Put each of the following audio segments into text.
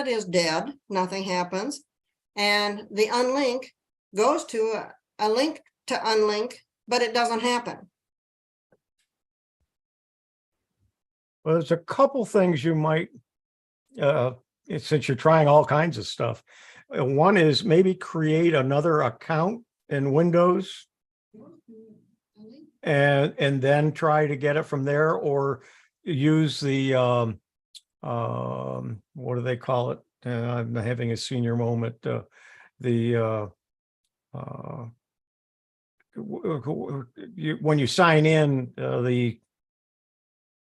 it is dead, nothing happens. And the unlink goes to a link to unlink, but it doesn't happen. Well, there's a couple things you might, since you're trying all kinds of stuff. One is maybe create another account in Windows and then try to get it from there, or use the what do they call it? I'm having a senior moment. When you sign in,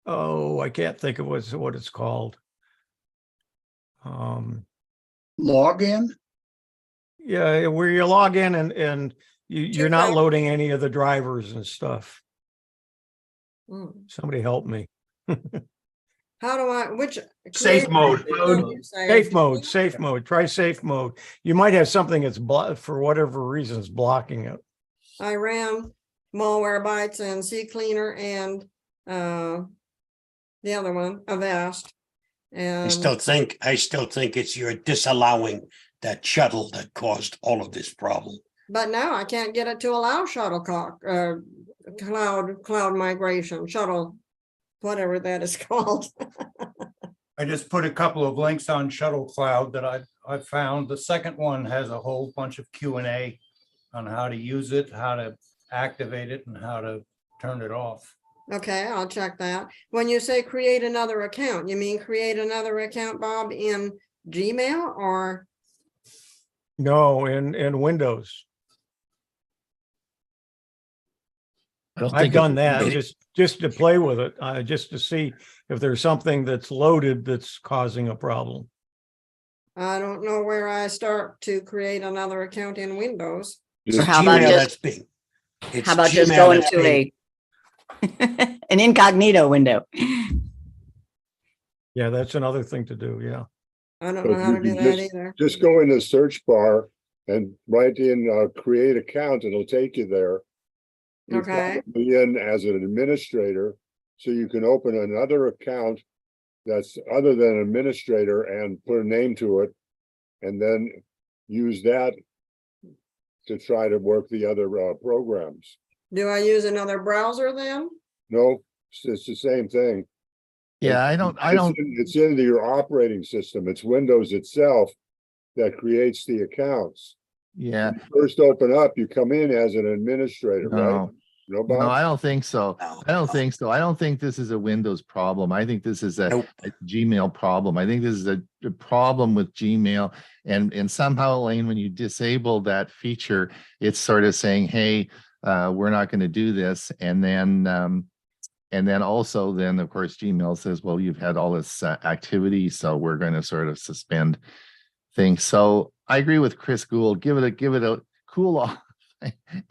I can't think of what it's called. Login? Yeah, where you log in and you're not loading any of the drivers and stuff. Somebody help me. How do I, which? Safe mode. Safe mode. Try safe mode. You might have something that's for whatever reason is blocking it. I ran Malwarebytes and CCleaner and the other one, Avast. And I still think it's your disallowing that shuttle that caused all of this problem. but now I can't get it to allow shuttlecock, cloud migration, shuttle, whatever that is called. I just put a couple of links on Shuttle Cloud that I found. The second one has a whole bunch of Q&A on how to use it, how to activate it, and how to turn it off. Okay, I'll check that. When you say create another account, you mean create another account, Bob, in Gmail or? No, in Windows. I've done that just to play with it, just to see if there's something that's loaded that's causing a problem. I don't know where I start to create another account in Windows. It's Or how about Gmail just- that's big. It's How about just Gmail going that's to big. an incognito window? Yeah, that's another thing to do. Yeah. I don't know how to do that either. Just go in the search bar and write in create account. It'll take you there. You Okay. probably in as an administrator, so you can open another account that's other than administrator and put a name to it, and then use that to try to work the other programs. Do I use another browser then? No, it's the same thing. Yeah, I don't, It's into your operating system. It's Windows itself that creates the accounts. yeah, First open up, you come in as an administrator, right? no, No, no, I Bob? don't think so. I don't think so. I don't think this is a Windows problem. I think this is a Nope. Gmail problem. I think this is a problem with Gmail. And somehow, Elaine, when you disable that feature, it's sort of saying, hey, we're not going to do this. And then also then, of course, Gmail says, well, you've had all this activity, so we're going to sort of suspend things. So I agree with Chris Gould. Give it a cool off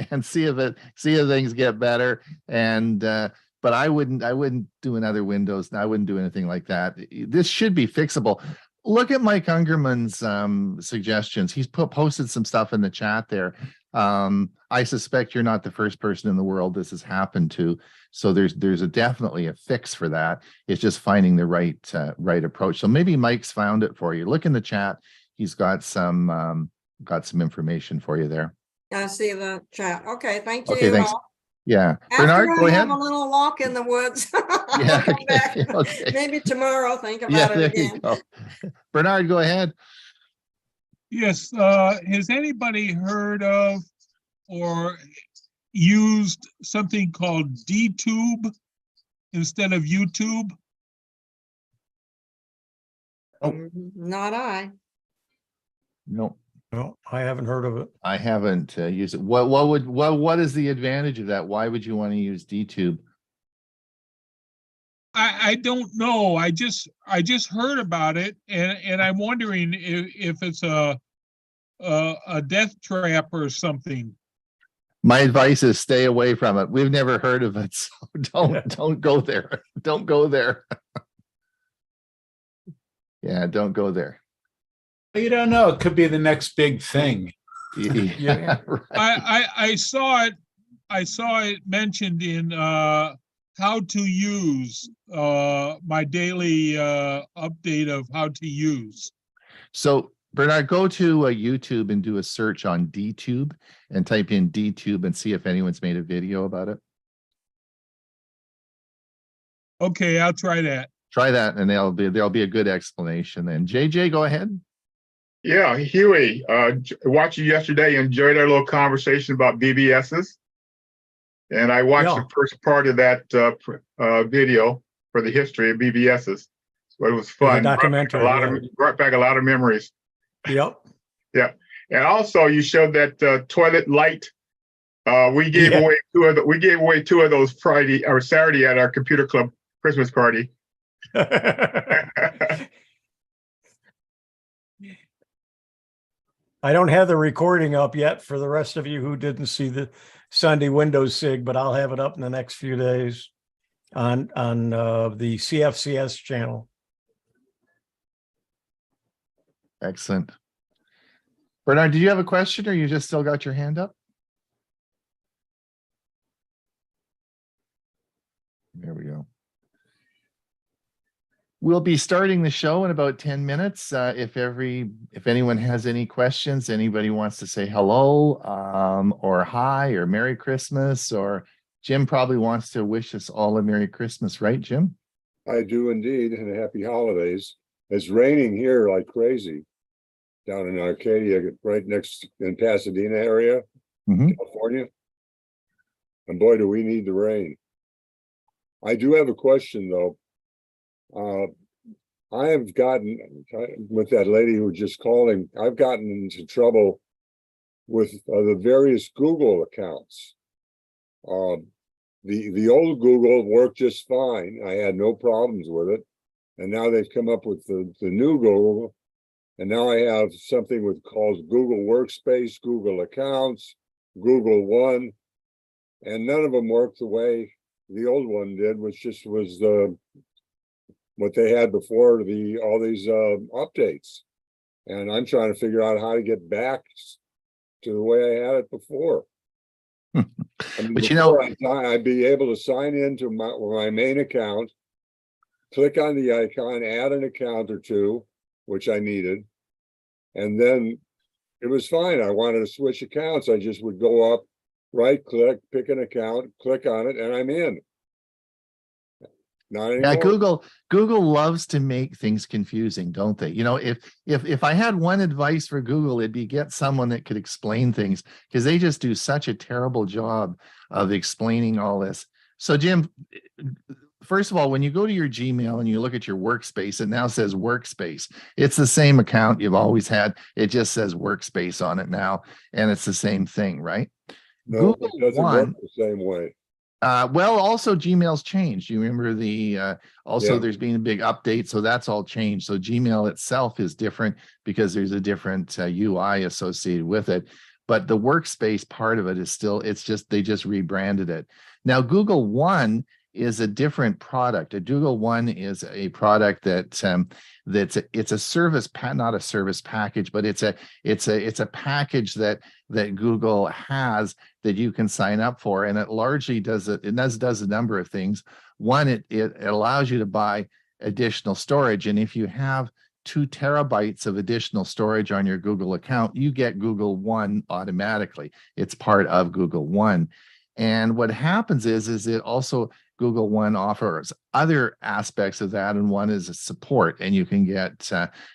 and see if things get better. And but I wouldn't do another Windows. I wouldn't do anything like that. This should be fixable. Look at Mike Ungerman's suggestions. He's posted some stuff in the chat there. I suspect you're not the first person in the world this has happened to. So there's definitely a fix for that. It's just finding the right approach. So maybe Mike's found it for you. Look in the chat. He's got some information for you there. I see the chat. Okay, thank you. Okay, thanks. Yeah, After Bernard, I go ahead. have a little walk in the woods. I'll Yeah, come back. okay. Maybe tomorrow, think Yeah, about it there you again. go. Bernard, go ahead. Yes, has anybody heard of or used something called DTube instead of YouTube? Not I. No, No, I haven't heard of it. I haven't used it. What is the advantage of that? Why would you want to use DTube? I don't know. I just heard about it, and I'm wondering if it's a death trap or something. My advice is stay away from it. We've never heard of it, so don't go there. Don't go there. Yeah, don't go there. You don't know. It could be the next big thing. Yeah, right. I saw it mentioned in how to use my daily update of how to use. So Bernard, go to YouTube and do a search on DTube and type in DTube and see if anyone's made a video about it. Okay, I'll try that. Try that and there'll be a good explanation then. JJ, go ahead. Yeah, Hewie, watched you yesterday, enjoyed our little conversation about BBSs. And I watched the first part of that video for the history of BBSs. So it was fun. Documentary. Brought back a lot of memories. Yep. Yeah. And also you showed that toilet light. We gave away two of those Friday or Saturday at our computer club Christmas party. I don't have the recording up yet for the rest of you who didn't see the Sunday Windows SIG, but I'll have it up in the next few days on the CFCS channel. Excellent. Bernard, did you have a question or you just still got your hand up? There we go. We'll be starting the show in about 10 minutes. If anyone has any questions, anybody wants to say hello or hi or Merry Christmas, or Jim probably wants to wish us all a Merry Christmas, right, Jim? I do indeed, and happy holidays. It's raining here like crazy down in Arcadia, right next in Pasadena area, California. And boy, do we need the rain. I do have a question though. I have gotten, with that lady who was just calling, I've gotten into trouble with the various Google accounts. The old Google worked just fine. I had no problems with it. And now they've come up with the new Google. And now I have something called Google Workspace, Google Accounts, Google One. And none of them work the way the old one did, which just was what they had before all these updates. And I'm trying to figure out how to get back to the way I had it before. I mean, but you know, I'd be able to sign into my main account, click on the icon, add an account or two, which I needed. And then it was fine. I wanted to switch accounts. I just would go up, right click, pick an account, click on it, and I'm in. Not anymore. Yeah, Google loves to make things confusing, don't they? You know, if I had one advice for Google, it'd be get someone that could explain things, because they just do such a terrible job of explaining all this. So Jim, first of all, when you go to your Gmail and you look at your workspace, it now says workspace. It's the same account you've always had. It just says workspace on it now, and it's the same thing, right? No, Google it doesn't One, work the same way. Well, also Gmail's changed. You remember Yeah. there's been a big update, so that's all changed. So Gmail itself is different because there's a different UI associated with it. But the workspace part of it is still, they just rebranded it. Now, Google One is a different product. A Google One is a product it's a service, not a service package, but it's a package that Google has that you can sign up for, and it largely does a number of things. One, it allows you to buy additional storage, and if you have 2 terabytes of additional storage on your Google account, you get Google One automatically. It's part of Google One. And what happens is it also, Google One offers other aspects of that, and one is a support, and you can get,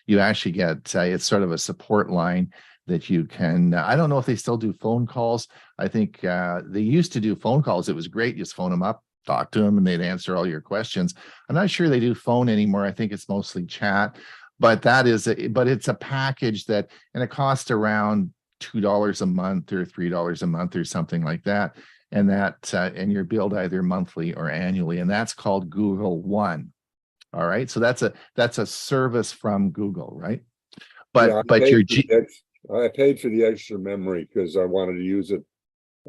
it's sort of a support line that you can, I don't know if they still do phone calls. I think they used to do phone calls. It was great. You just phone them up, talk to them, and they'd answer all your questions. I'm not sure they do phone anymore. I think it's mostly chat, but it's a package and it costs around $2 a month or $3 a month or something like that. And you're billed either monthly or annually, and that's called Google One. All right. So that's a service from Google, right? But I paid for the extra memory because I wanted to use it.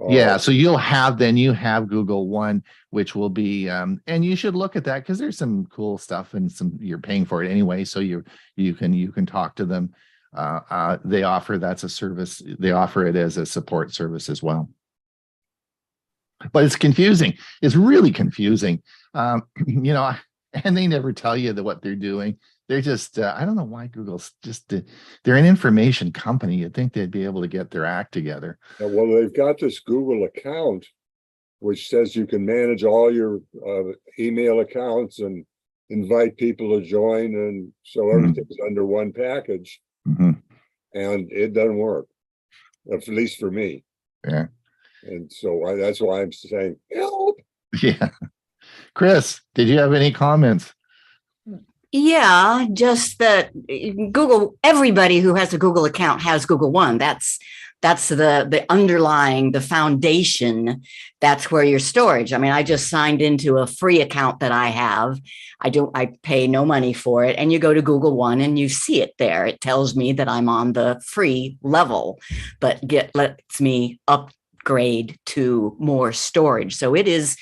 Yeah, so you have Google One, which will be and you should look at that because there's some cool stuff, and you're paying for it anyway, so you can talk to them. That's a service. They offer it as a support service as well. But it's confusing. It's really confusing. And they never tell you what they're doing. They're just, I don't know why Google's just, they're an information company. You'd think they'd be able to get their act together. Well, they've got this Google account, which says you can manage all your email accounts and invite people to join. And so everything's under one package, Mhm. and it doesn't work, at least for me. Yeah. And so that's why I'm saying, help. Yeah. Chris, did you have any comments? Yeah, just that Google, everybody who has a Google account has Google One. That's the underlying, the foundation. That's where your storage. I mean, I just signed into a free account that I have. I pay no money for it. And you go to Google One and you see it there. It tells me that I'm on the free level, but lets me upgrade to more storage. So it is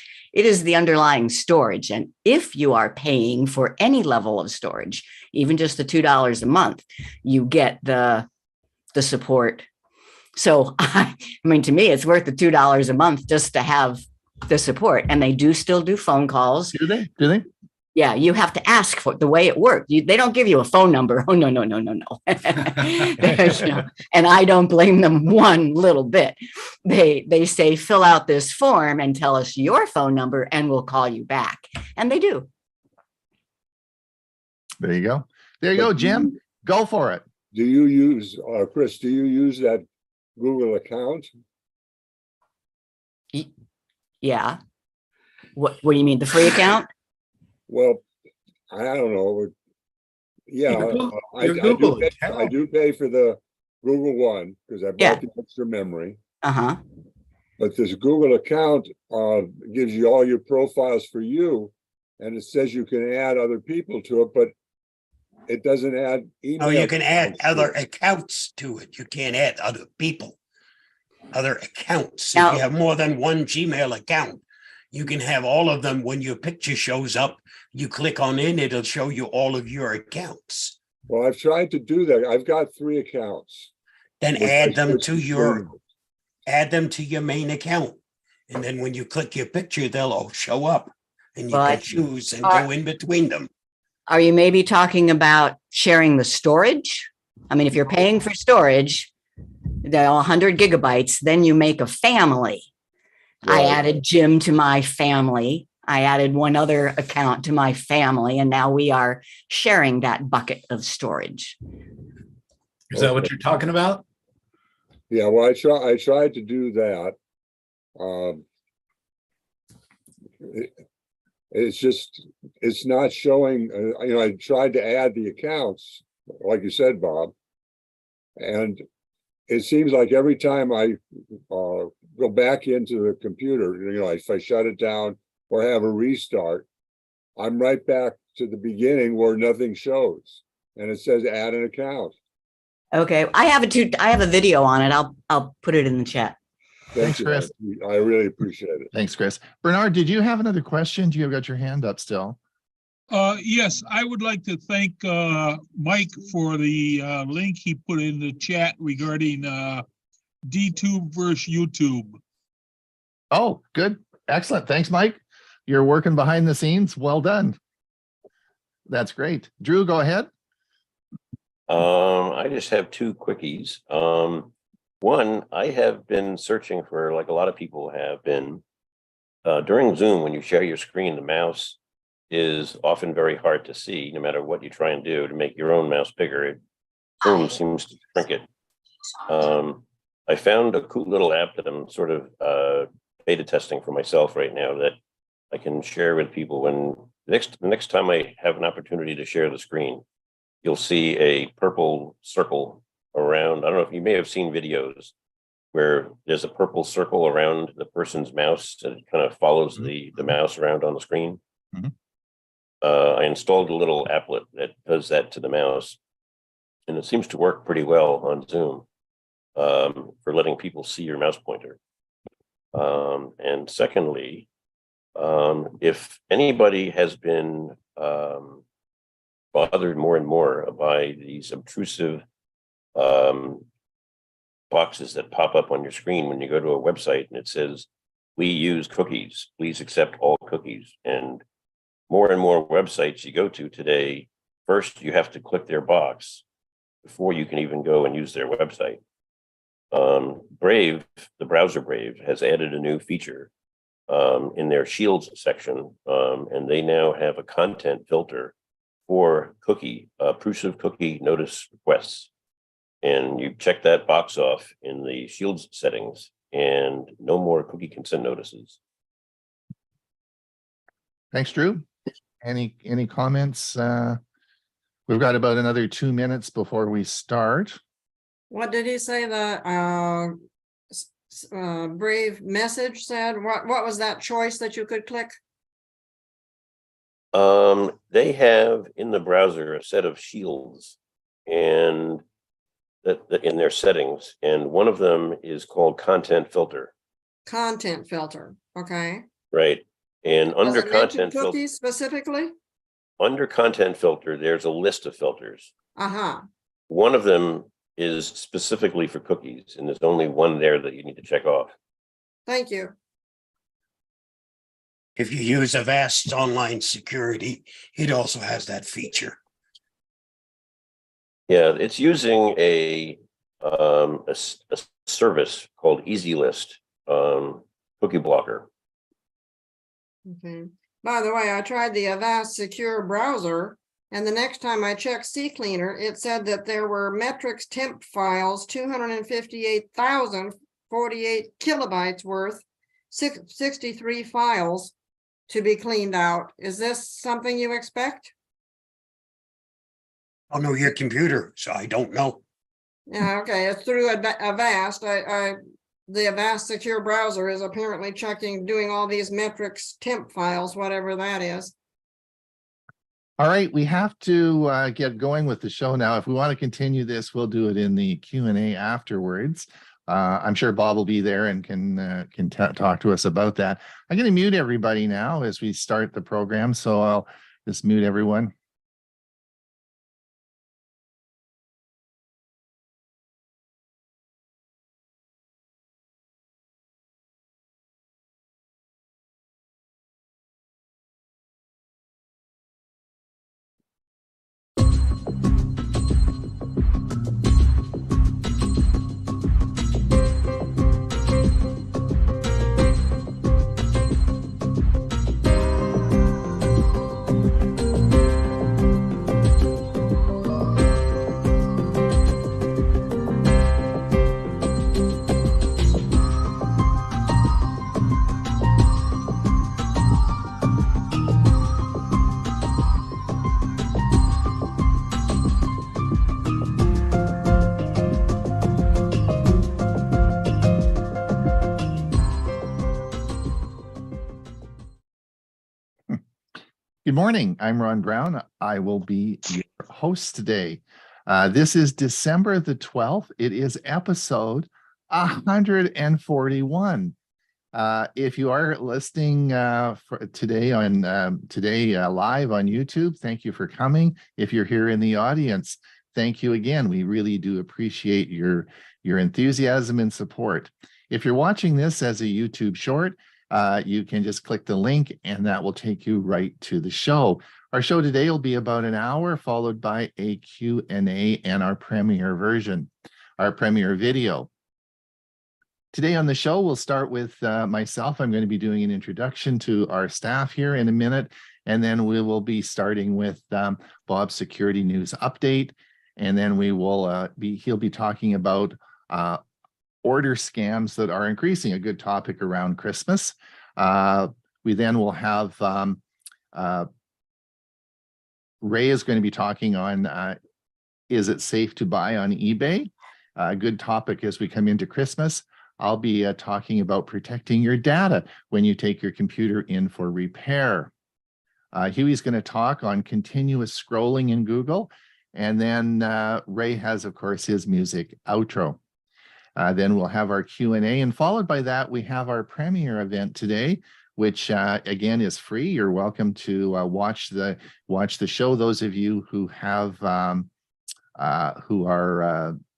the underlying storage. And if you are paying for any level of storage, even just the $2 a month, you get the support. So, I mean, to me, it's worth the $2 a month just to have the support. And they do still do phone calls. Do they? Do they? Yeah, you have to ask for it. The way it works. They don't give you a phone number. Oh, no. And I don't blame them one little bit. They say, fill out this form and tell us your phone number and we'll call you back. And they do. There you go. There you go, Jim. Go for it. Do you use, Chris, do you use that Google account? Yeah. What do you mean? The free account? Well, I don't know. Yeah, I do pay for the Google One because I bought the extra memory. Uh-huh. But this Google account gives you all your profiles for you, and it says you can add other people to it, but it doesn't add email. Oh, you can add other accounts to it. You can't add other people, other accounts. If you have more than one Gmail account, you can have all of them. When your picture shows up, you click on in, it'll show you all of your accounts. Well, I've tried to do that. I've got 3 accounts. Then add them to your main account. And then when you click your picture, they'll all show up and you can choose and go in between them. Are you maybe talking about sharing the storage? I mean, if you're paying for storage, they're 100 gigabytes, then you make a family. Right. I added Jim to my family. I added one other account to my family, and now we are sharing that bucket of storage. Is that what you're talking about? Yeah, well, I tried to do that. It's not showing, I tried to add the accounts, like you said, Bob, and it seems like every time I go back into the computer, if I shut it down or have a restart, I'm right back to the beginning where nothing shows, and it says add an account. Okay, I have a video on it. I'll put it in the chat. Thanks, Chris. I really appreciate it. Thanks, Chris. Bernard, did you have another question? You have got your hand up still. Yes, I would like to thank Mike for the link he put in the chat regarding DTube versus YouTube. Oh, good. Excellent. Thanks, Mike. You're working behind the scenes. Well done. That's great. Drew, go ahead. I just have 2 quickies. One, I have been searching for, like a lot of people have been, during Zoom, when you share your screen, the mouse is often very hard to see, no matter what you try and do to make your own mouse bigger. Zoom seems to shrink it. I found a cool little app that I'm sort of beta testing for myself right now that I can share with people. When the next time I have an opportunity to share the screen, you'll see a purple circle around. I don't know if you may have seen videos where there's a purple circle around the person's mouse and it kind of follows the mouse around on the screen. Mm-hmm. I installed a little applet that does that to the mouse, and it seems to work pretty well on Zoom for letting people see your mouse pointer. And secondly, if anybody has been bothered more and more by these obtrusive boxes that pop up on your screen when you go to a website and it says, "We use cookies, please accept all cookies." And more websites you go to today first you have to click their box before you can even go and use their website. Brave, the browser Brave, has added a new feature in their Shields section, and they now have a content filter for cookie, intrusive cookie notice requests. And you check that box off in the Shields settings, and no more cookie consent notices. Thanks, Drew. Any comments? We've got about another 2 minutes before we start. What did he say the Brave message said? What was that choice that you could click? They have in the browser a set of shields, and that in their settings, and one of them is called content filter. Content filter, okay. Right. And under Does it mention content filter, cookies specifically? under content filter, there's a list of filters. Uh-huh. One of them is specifically for cookies, and there's only one there that you need to check off. Thank you. If you use Avast online security, it also has that feature. Yeah, it's using a service called EasyList cookie blocker. Okay. By the way, I tried the Avast secure browser, and the next time I checked CCleaner, it said that there were metrics temp files, 258,048 kilobytes worth, 63 files to be cleaned out. Is this something you expect? I don't know your computer, so I don't know. Yeah, okay, it's through Avast. The Avast secure browser is apparently doing all these metrics temp files, whatever that is. All right, we have to get going with the show now. If we want to continue this, we'll do it in the Q&A afterwards. I'm sure Bob will be there and can talk to us about that. I'm going to mute everybody now as we start the program, so I'll just mute everyone. Good morning. I'm Ron Brown. I will be your host today. This is December the 12th. It is episode 141. If you are listening for today on live on YouTube, thank you for coming. If you're here in the audience, thank you again. We really do appreciate your enthusiasm and support. If you're watching this as a YouTube short, you can just click the link and that will take you right to the show. Our show today will be about an hour, followed by a Q&A and our premiere version, our premiere video. Today on the show, we'll start with myself. I'm going to be doing an introduction to our staff here in a minute, and then we will be starting with Bob's security news update, and then we will he'll be talking about order scams that are increasing, a good topic around Christmas. We then will have Ray is going to be talking on is it safe to buy on eBay? A good topic as we come into Christmas. I'll be talking about protecting your data when you take your computer in for repair. Hewie's going to talk on continuous scrolling in Google. And then Ray has, of course, his music outro. Then we'll have our Q&A, and followed by that, we have our premiere event today, which again is free. You're welcome to watch the show. Those of you who have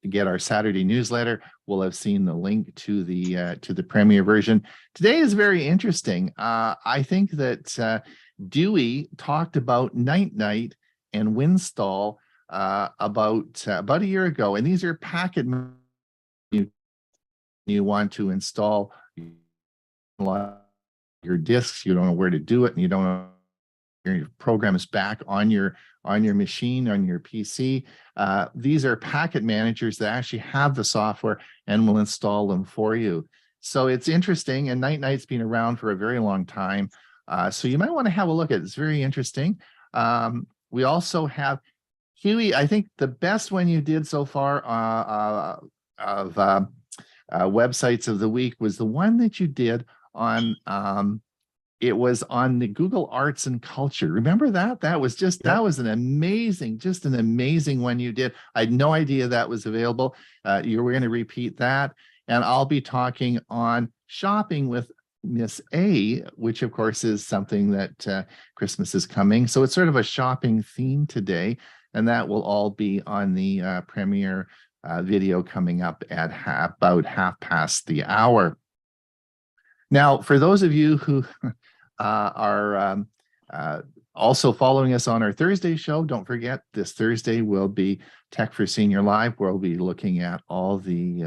get our Saturday newsletter will have seen the link to the premiere version. Today is very interesting. I think that Dewey talked about Night Night and Winstall about a year ago. And these are packet you want to install your disks, you don't know where to do it, and you don't know your program is back on your machine, on your PC. These are packet managers that actually have the software and will install them for you. So it's interesting, and Night's been around for a very long time. So you might want to have a look at it. It's very interesting. We also have Hewie. I think the best one you did so far of websites of the week was the one that you did on it was on the Google Arts and Culture. Remember that? That was just, that was an amazing one you did. I had no idea that was available. You were going to repeat that. And I'll be talking on shopping with Miss A, which of course is something that Christmas is coming. So it's sort of a shopping theme today. And that will all be on the premiere video coming up at about 1:30. Now, for those of you who are also following us on our Thursday show, don't forget this Thursday will be Tech for Senior Live, where we'll be looking at all the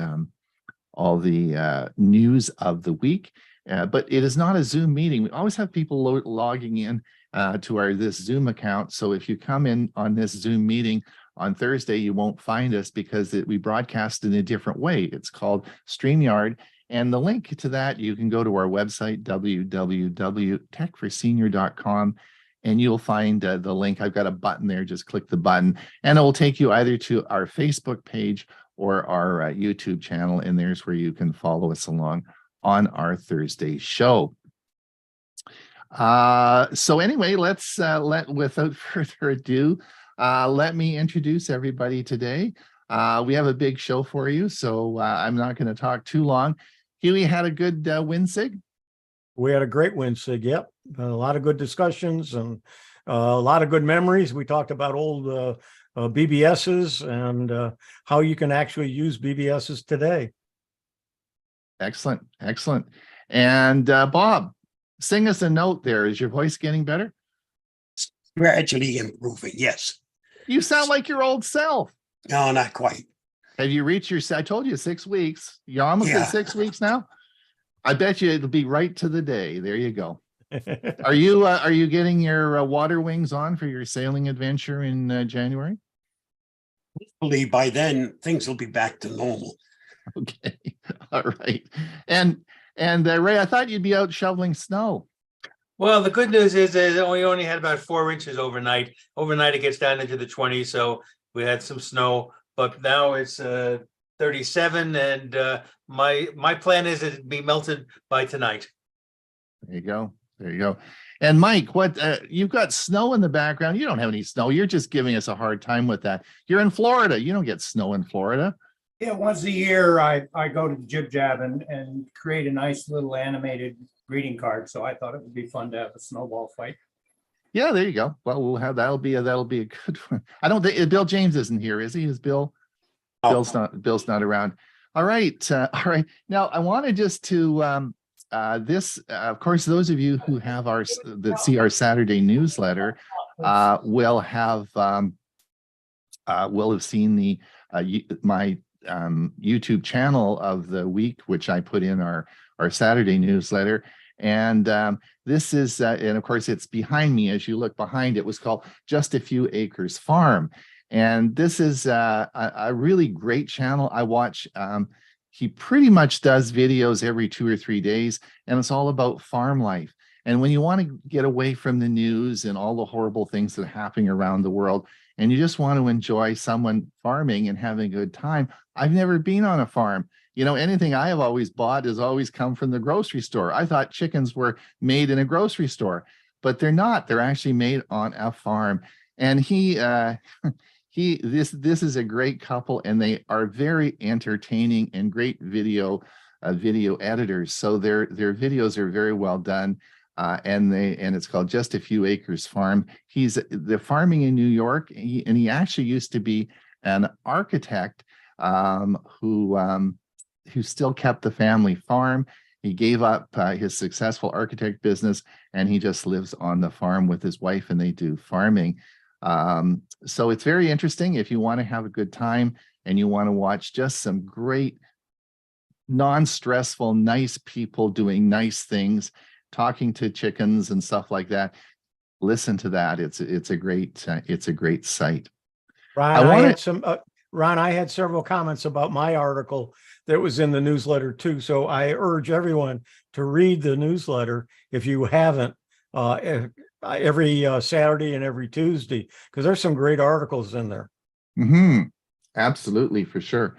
news of the week. But it is not a Zoom meeting. We always have people logging in to this Zoom account. So if you come in on this Zoom meeting on Thursday, you won't find us because we broadcast in a different way. It's called StreamYard. And the link to that, you can go to our website, www.techforsenior.com, and you'll find the link. I've got a button there. Just click the button, and it will take you either to our Facebook page or our YouTube channel, and there's where you can follow us along on our Thursday show. So anyway, let's without further ado, let me introduce everybody today. We have a big show for you, so I'm not going to talk too long. Hewie had a good WinSig. We had a great WinSig. Yep. A lot of good discussions and a lot of good memories. We talked about old BBSs and how you can actually use BBSs today. Excellent. Excellent. And Bob, sing us a note there. Is your voice getting better? Gradually improving, yes. You sound like your old self. No, not quite. Have you reached your, I told you 6 weeks. You're almost at 6 weeks now. I bet you it'll be right to the day. There you go. Are you getting your water wings on for your sailing adventure in January? Hopefully by then things will be back to normal. Okay. All right. And Ray, I thought you'd be out shoveling snow. Well, the good news is that we only had about 4 inches overnight. Overnight, it gets down into the 20s, so we had some snow. But now it's 37, and my plan is it'd be melted by tonight. There you go. There you go. And Mike, what you've got snow in the background. You don't have any snow. You're just giving us a hard time with that. You're in Florida. You don't get snow in Florida. Yeah, once a year I go to the Jib Jab and create a nice little animated greeting card. So I thought it would be fun to have a snowball fight. Yeah, there you go. Well, we'll have that'll be a good one. I don't think Bill James isn't here, is he? Is Bill? Oh. Bill's not around. All right. All right. Now I wanted just to of course, those of you who have see our Saturday newsletter will have seen my YouTube channel of the week, which I put in our Saturday newsletter. And this is, and of course, it's behind me. As you look behind, it was called Just a Few Acres Farm. And this is a really great channel. I watch, he pretty much does videos every 2 or 3 days, and it's all about farm life. And when you want to get away from the news and all the horrible things that are happening around the world, and you just want to enjoy someone farming and having a good time. I've never been on a farm. You know, anything I have always bought has always come from the grocery store. I thought chickens were made in a grocery store, but they're not. They're actually made on a farm. And this is a great couple, and they are very entertaining and great video editors. So their videos are very well done. And it's called Just a Few Acres Farm. They're farming in New York, and he actually used to be an architect who still kept the family farm. He gave up his successful architect business, and he just lives on the farm with his wife, and they do farming. So it's very interesting if you want to have a good time and you want to watch just some great, non-stressful, nice people doing nice things, talking to chickens and stuff like that. Listen to that. It's a great site. Ron, I had several comments about my article that was in the newsletter too. So I urge everyone to read the newsletter if you haven't, every Saturday and every Tuesday, because there's some great articles in there. Absolutely, for sure.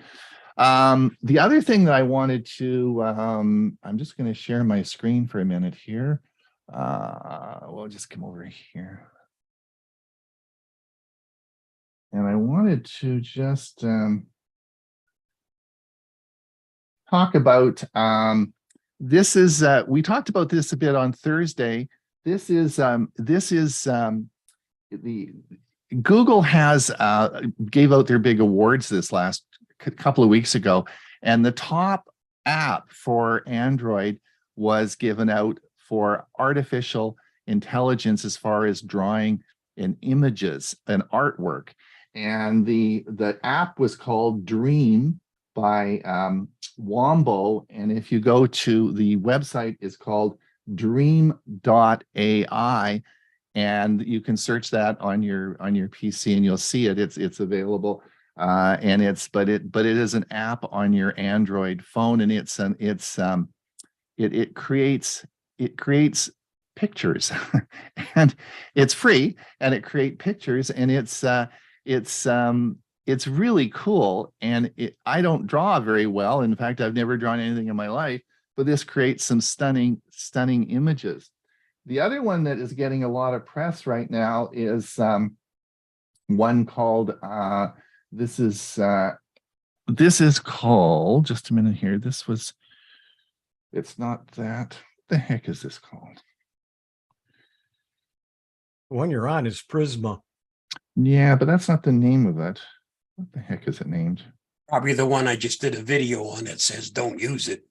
The other thing that I wanted to, I'm just going to share my screen for a minute here. We'll just come over here. And I wanted to just talk about, this is, we talked about this a bit on Thursday. This is the Google has gave out their big awards this last couple of weeks ago, and the top app for Android was given out for artificial intelligence as far as drawing in images and artwork. And the app was called Dream by Wombo. And if you go to the website, it's called dream.ai, and you can search that on your PC and you'll see it. It's available. And but it is an app on your Android phone, and it creates pictures and it's free, and it creates pictures, and it's really cool. And I don't draw very well. In fact, I've never drawn anything in my life, but this creates some stunning images. The other one that is getting a lot of press right now is one called this is called, just a minute here. It's not that. What the heck is this called? The one you're on is Prisma. Yeah, but that's not the name of it. What the heck is it named? Probably the one I just did a video on that says don't use it.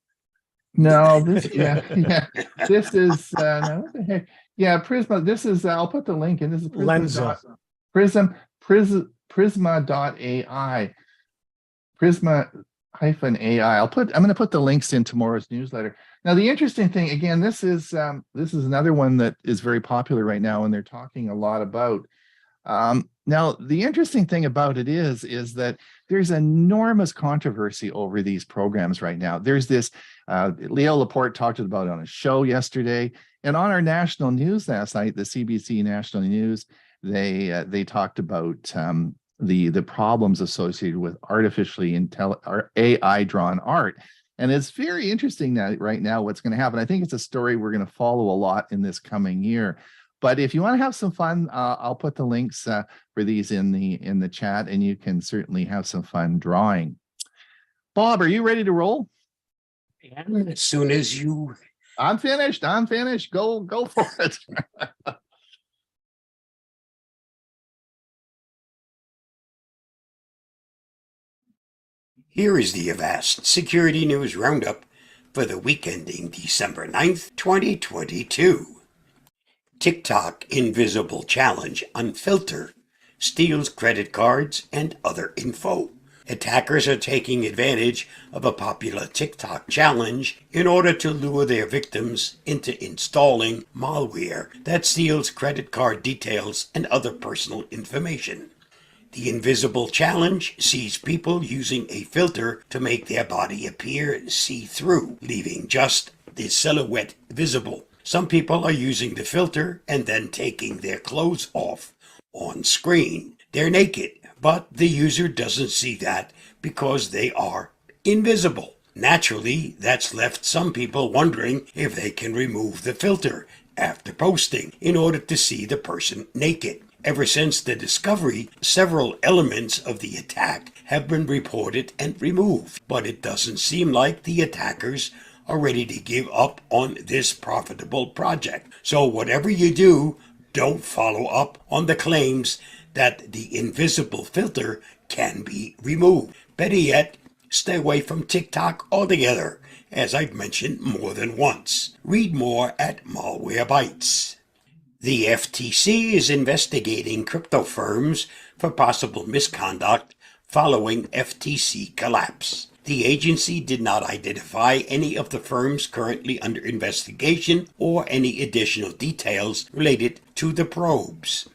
No, this yeah. This is no, what the heck? Yeah, Prisma. This is I'll put the link in. This is Lenza. Prisma.ai. Prisma-AI. I'm going to put the links in tomorrow's newsletter. Now, the interesting thing, again, this is another one that is very popular right now, and they're talking a lot about. Now, the interesting thing about it is that there's enormous controversy over these programs right now. There's this, Leo Laporte talked about it on a show yesterday, and on our national news last night, the CBC National News, they talked about the problems associated with artificially AI drawn art. And it's very interesting that right now what's going to happen. I think it's a story we're going to follow a lot in this coming year. But if you want to have some fun, I'll put the links for these in the chat, and you can certainly have some fun drawing. Bob, are you ready to roll? And as soon as you... I'm finished. Go for it. Here is the Avast Security News Roundup for the week ending December 9th, 2022. TikTok Invisible Challenge Unfilter steals credit cards and other info. Attackers are taking advantage of a popular TikTok challenge in order to lure their victims into installing malware that steals credit card details and other personal information. The Invisible Challenge sees people using a filter to make their body appear see-through, leaving just the silhouette visible. Some people are using the filter and then taking their clothes off on screen. They're naked, but the user doesn't see that because they are invisible. Naturally, that's left some people wondering if they can remove the filter after posting in order to see the person naked. Ever since the discovery, several elements of the attack have been reported and removed, but it doesn't seem like the attackers are ready to give up on this profitable project. So whatever you do, don't follow up on the claims that the invisible filter can be removed. Better yet, stay away from TikTok altogether, as I've mentioned more than once. Read more at Malware Bytes. The FTC is investigating crypto firms for possible misconduct following FTC collapse. The agency did not identify any of the firms currently under investigation or any additional details related to the probes.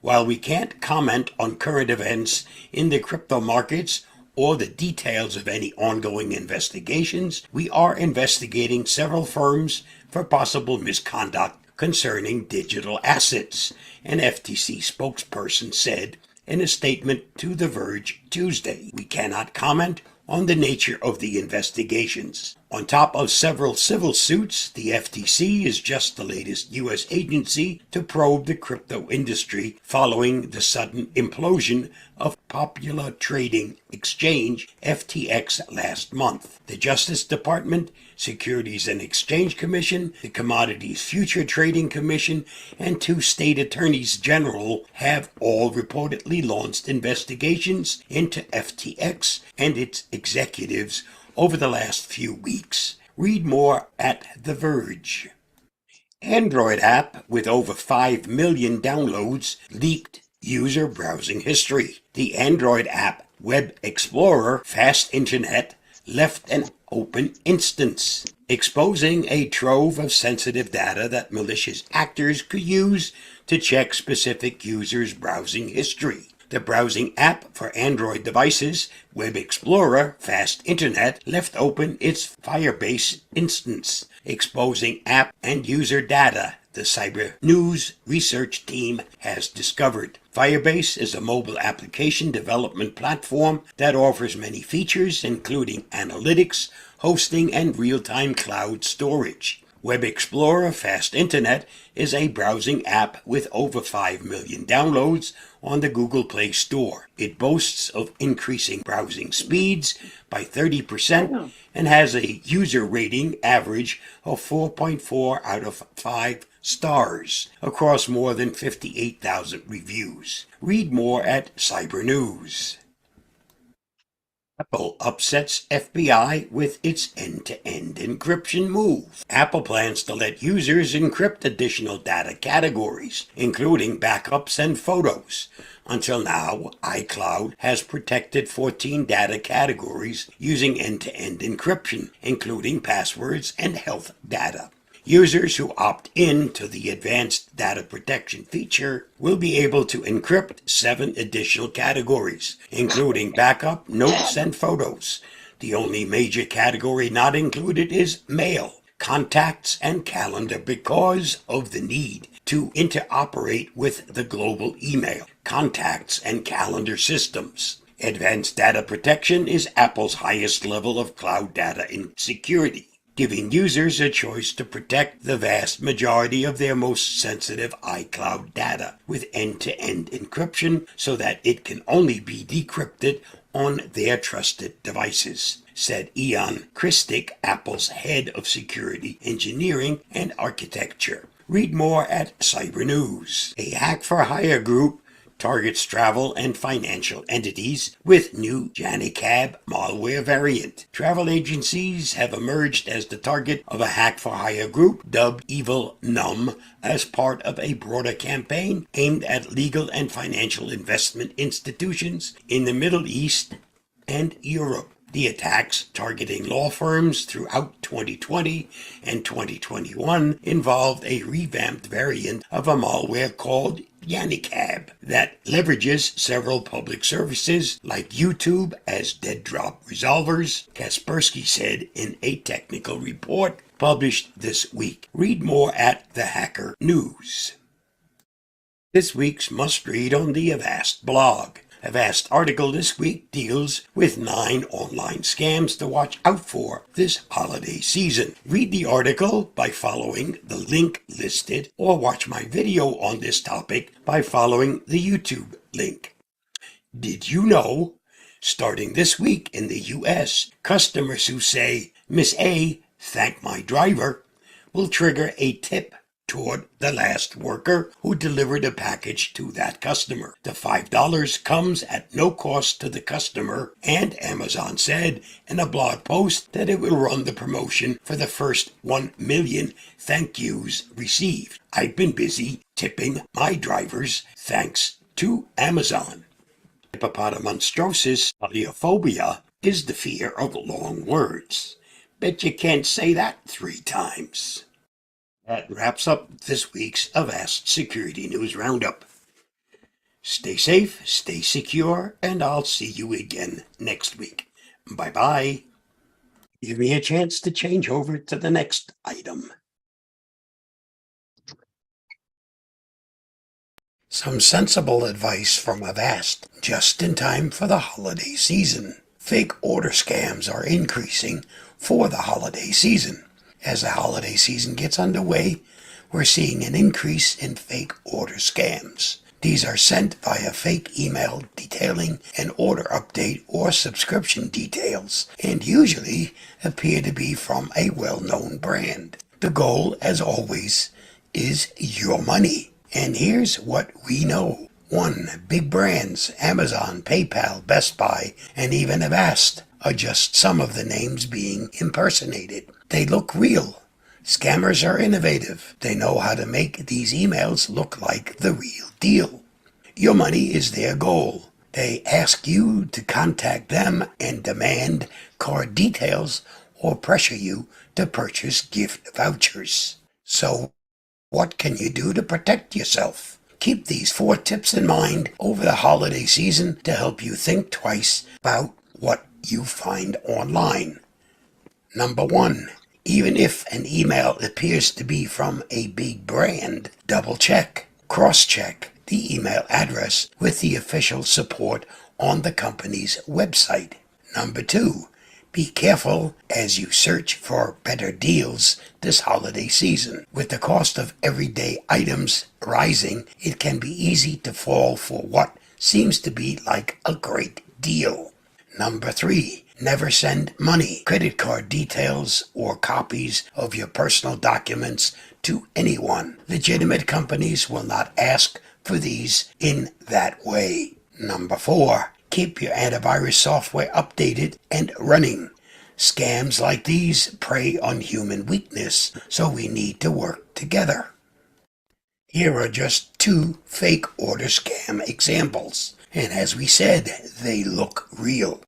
While we can't comment on current events in the crypto markets or the details of any ongoing investigations, we are investigating several firms for possible misconduct concerning digital assets, an FTC spokesperson said in a statement to The Verge Tuesday. We cannot comment on the nature of the investigations. On top of several civil suits, the FTC is just the latest U.S. agency to probe the crypto industry following the sudden implosion of popular trading exchange FTX last month. The Justice Department, Securities and Exchange Commission, the Commodities Future Trading Commission, and 2 state attorneys general have all reportedly launched investigations into FTX and its executives over the last few weeks. Read more at The Verge. Android app with over 5 million downloads leaked user browsing history. The Android app Web Explorer Fast Internet left an open instance, exposing a trove of sensitive data that malicious actors could use to check specific users' browsing history. The browsing app for Android devices, Web Explorer Fast Internet, left open its Firebase instance, exposing app and user data, the Cyber News research team has discovered. Firebase is a mobile application development platform that offers many features, including analytics, hosting, and real-time cloud storage. Web Explorer Fast Internet is a browsing app with over 5 million downloads on the Google Play Store. It boasts of increasing browsing speeds by 30% and has a user rating average of 4.4 out of 5 stars across more than 58,000 reviews. Read more at Cyber News. Apple upsets FBI with its end-to-end encryption move. Apple plans to let users encrypt additional data categories, including backups and photos. Until now, iCloud has protected 14 data categories using end-to-end encryption, including passwords and health data. Users who opt in to the advanced data protection feature will be able to encrypt 7 additional categories, including backup, notes, and photos. The only major category not included is mail, contacts, and calendar because of the need to interoperate with the global email, contacts, and calendar systems. Advanced data protection is Apple's highest level of cloud data security, giving users a choice to protect the vast majority of their most sensitive iCloud data with end-to-end encryption so that it can only be decrypted on their trusted devices, said Ian Christic, Apple's head of security, engineering, and architecture. Read more at Cyber News. A hack-for-hire group targets travel and financial entities with new Janicab malware variant. Travel agencies have emerged as the target of a hack-for-hire group dubbed Evil Num as part of a broader campaign aimed at legal and financial investment institutions in the Middle East and Europe. The attacks targeting law firms throughout 2020 and 2021 involved a revamped variant of a malware called Janicab that leverages several public services like YouTube as dead drop resolvers, Kaspersky said in a technical report published this week. Read more at the Hacker News. This week's must-read on the Avast blog. Avast article this week deals with 9 online scams to watch out for this holiday season. Read the article by following the link listed or watch my video on this topic by following the YouTube link. Did you know, starting this week in the US, customers who say, "Miss A, thank my driver," will trigger a tip toward the last worker who delivered a package to that customer. The $5 comes at no cost to the customer, and Amazon said in a blog post that it will run the promotion for the first 1 million thank yous received. I've been busy tipping my drivers thanks to Amazon. Hippopotamonstrosis polyphobia is the fear of long words. Bet you can't say that 3 times. That wraps up this week's Avast Security News Roundup. Stay safe, stay secure, and I'll see you again next week. Bye-bye. Give me a chance to change over to the next item. Some sensible advice from Avast just in time for the holiday season. Fake order scams are increasing for the holiday season. As the holiday season gets underway, we're seeing an increase in fake order scams. These are sent via fake email detailing an order update or subscription details, and usually appear to be from a well-known brand. The goal, as always, is your money. And here's what we know. 1. Big brands, Amazon, PayPal, Best Buy, and even Avast are just some of the names being impersonated. They look real. Scammers are innovative. They know how to make these emails look like the real deal. Your money is their goal. They ask you to contact them and demand card details or pressure you to purchase gift vouchers. So, what can you do to protect yourself? Keep these 4 tips in mind over the holiday season to help you think twice about what you find online. Number 1, even if an email appears to be from a big brand, double check, cross-check the email address with the official support on the company's website. Number 2, be careful as you search for better deals this holiday season. With the cost of everyday items rising, it can be easy to fall for what seems to be like a great deal. Number 3, never send money, credit card details, or copies of your personal documents to anyone. Legitimate companies will not ask for these in that way. Number 4, keep your antivirus software updated and running. Scams like these prey on human weakness, so we need to work together. Here are just 2 fake order scam examples, and as we said, they look real.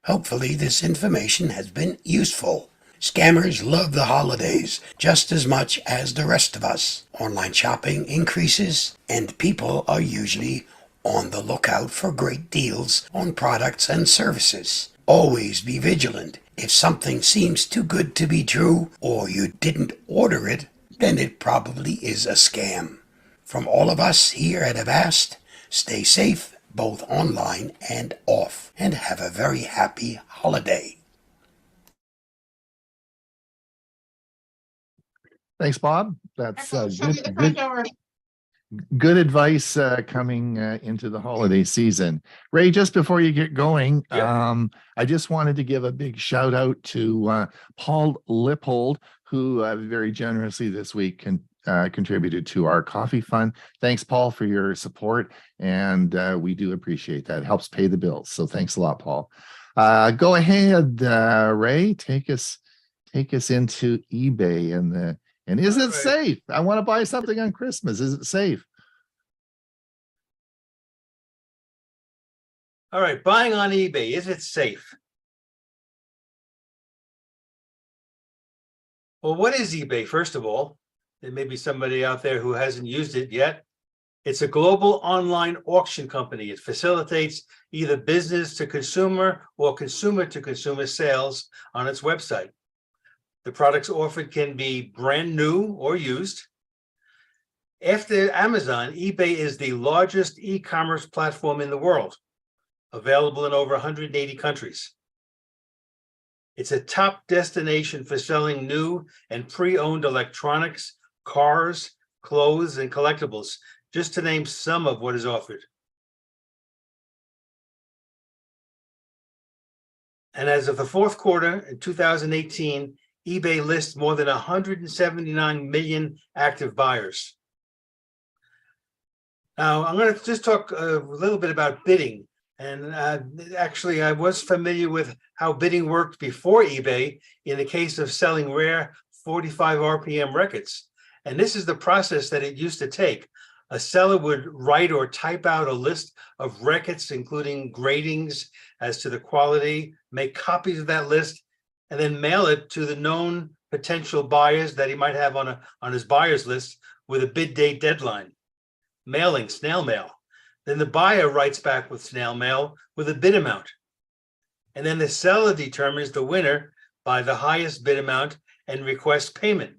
Hopefully this information has been useful. Scammers love the holidays just as much as the rest of us. Online shopping increases, and people are usually on the lookout for great deals on products and services. Always be vigilant. If something seems too good to be true, or you didn't order it, then it probably is a scam. From all of us here at Avast, stay safe both online and off, and have a very happy holiday. Thanks, Bob. That's good advice coming into the holiday season. Ray, just before you get going, I just wanted to give a big shout out to Paul Lippold, who very generously this week contributed to our coffee fund. Thanks, Paul, for your support, and we do appreciate that. It helps pay the bills. So thanks a lot, Paul. Go ahead, Ray. Take us into eBay and is it safe? I want to buy something on Christmas. Is it safe? All right, buying on eBay, is it safe? Well, what is eBay, first of all? There may be somebody out there who hasn't used it yet. It's a global online auction company. It facilitates either business to consumer or consumer to consumer sales on its website. The products offered can be brand new or used. After Amazon, eBay is the largest e-commerce platform in the world, available in over 180 countries. It's a top destination for selling new and pre-owned electronics, cars, clothes, and collectibles, just to name some of what is offered. And as of the fourth quarter in 2018, eBay lists more than 179 million active buyers. Now, I'm going to just talk a little bit about bidding. And actually, I was familiar with how bidding worked before eBay in the case of selling rare 45 RPM records. And this is the process that it used to take. A seller would write or type out a list of records, including gradings as to the quality, make copies of that list, and then mail it to the known potential buyers that he might have on his buyers list with a bid date deadline. Mailing, snail mail. Then the buyer writes back with snail mail with a bid amount. And then the seller determines the winner by the highest bid amount and requests payment.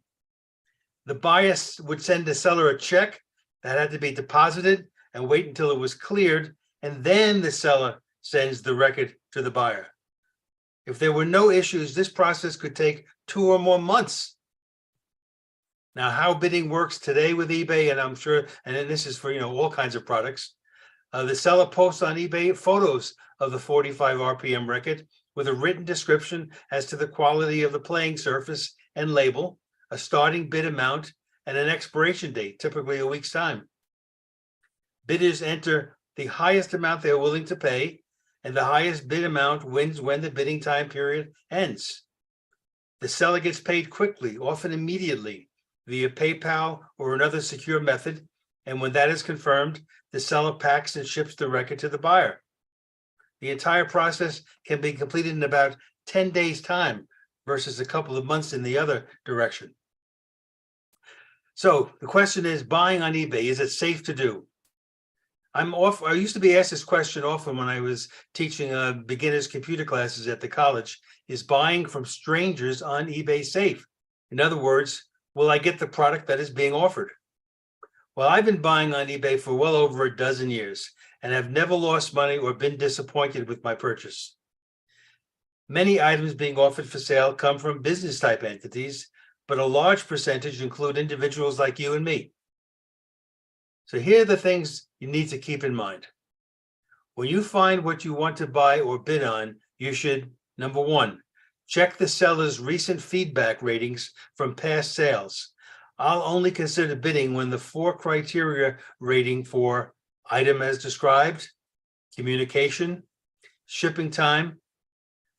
The buyer would send the seller a check that had to be deposited and wait until it was cleared, and then the seller sends the record to the buyer. If there were no issues, this process could take 2 or more months. Now, how bidding works today with eBay, and I'm sure, and then this is for all kinds of products. The seller posts on eBay photos of the 45 RPM record with a written description as to the quality of the playing surface and label, a starting bid amount, and an expiration date, typically a week's time. Bidders enter the highest amount they're willing to pay, and the highest bid amount wins when the bidding time period ends. The seller gets paid quickly, often immediately, via PayPal or another secure method, and when that is confirmed, the seller packs and ships the record to the buyer. The entire process can be completed in about 10 days' time versus a couple of months in the other direction. So the question is, buying on eBay, is it safe to do? I used to be asked this question often when I was teaching beginners computer classes at the college. Is buying from strangers on eBay safe? In other words, will I get the product that is being offered? Well, I've been buying on eBay for well over a dozen years and have never lost money or been disappointed with my purchase. Many items being offered for sale come from business type entities, but a large percentage include individuals like you and me. So here are the things you need to keep in mind. When you find what you want to buy or bid on, you should, number one, check the seller's recent feedback ratings from past sales. I'll only consider bidding when the 4 criteria rating for item as described, communication, shipping time,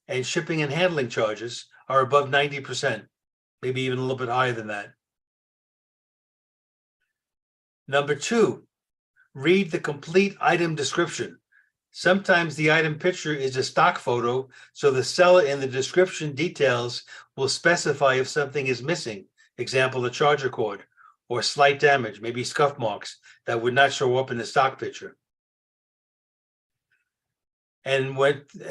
and shipping and handling charges are above 90%, maybe even a little bit higher than that. Number 2, read the complete item description. Sometimes the item picture is a stock photo, so the seller in the description details will specify if something is missing. Example, a charger cord, or slight damage, maybe scuff marks that would not show up in the stock picture. And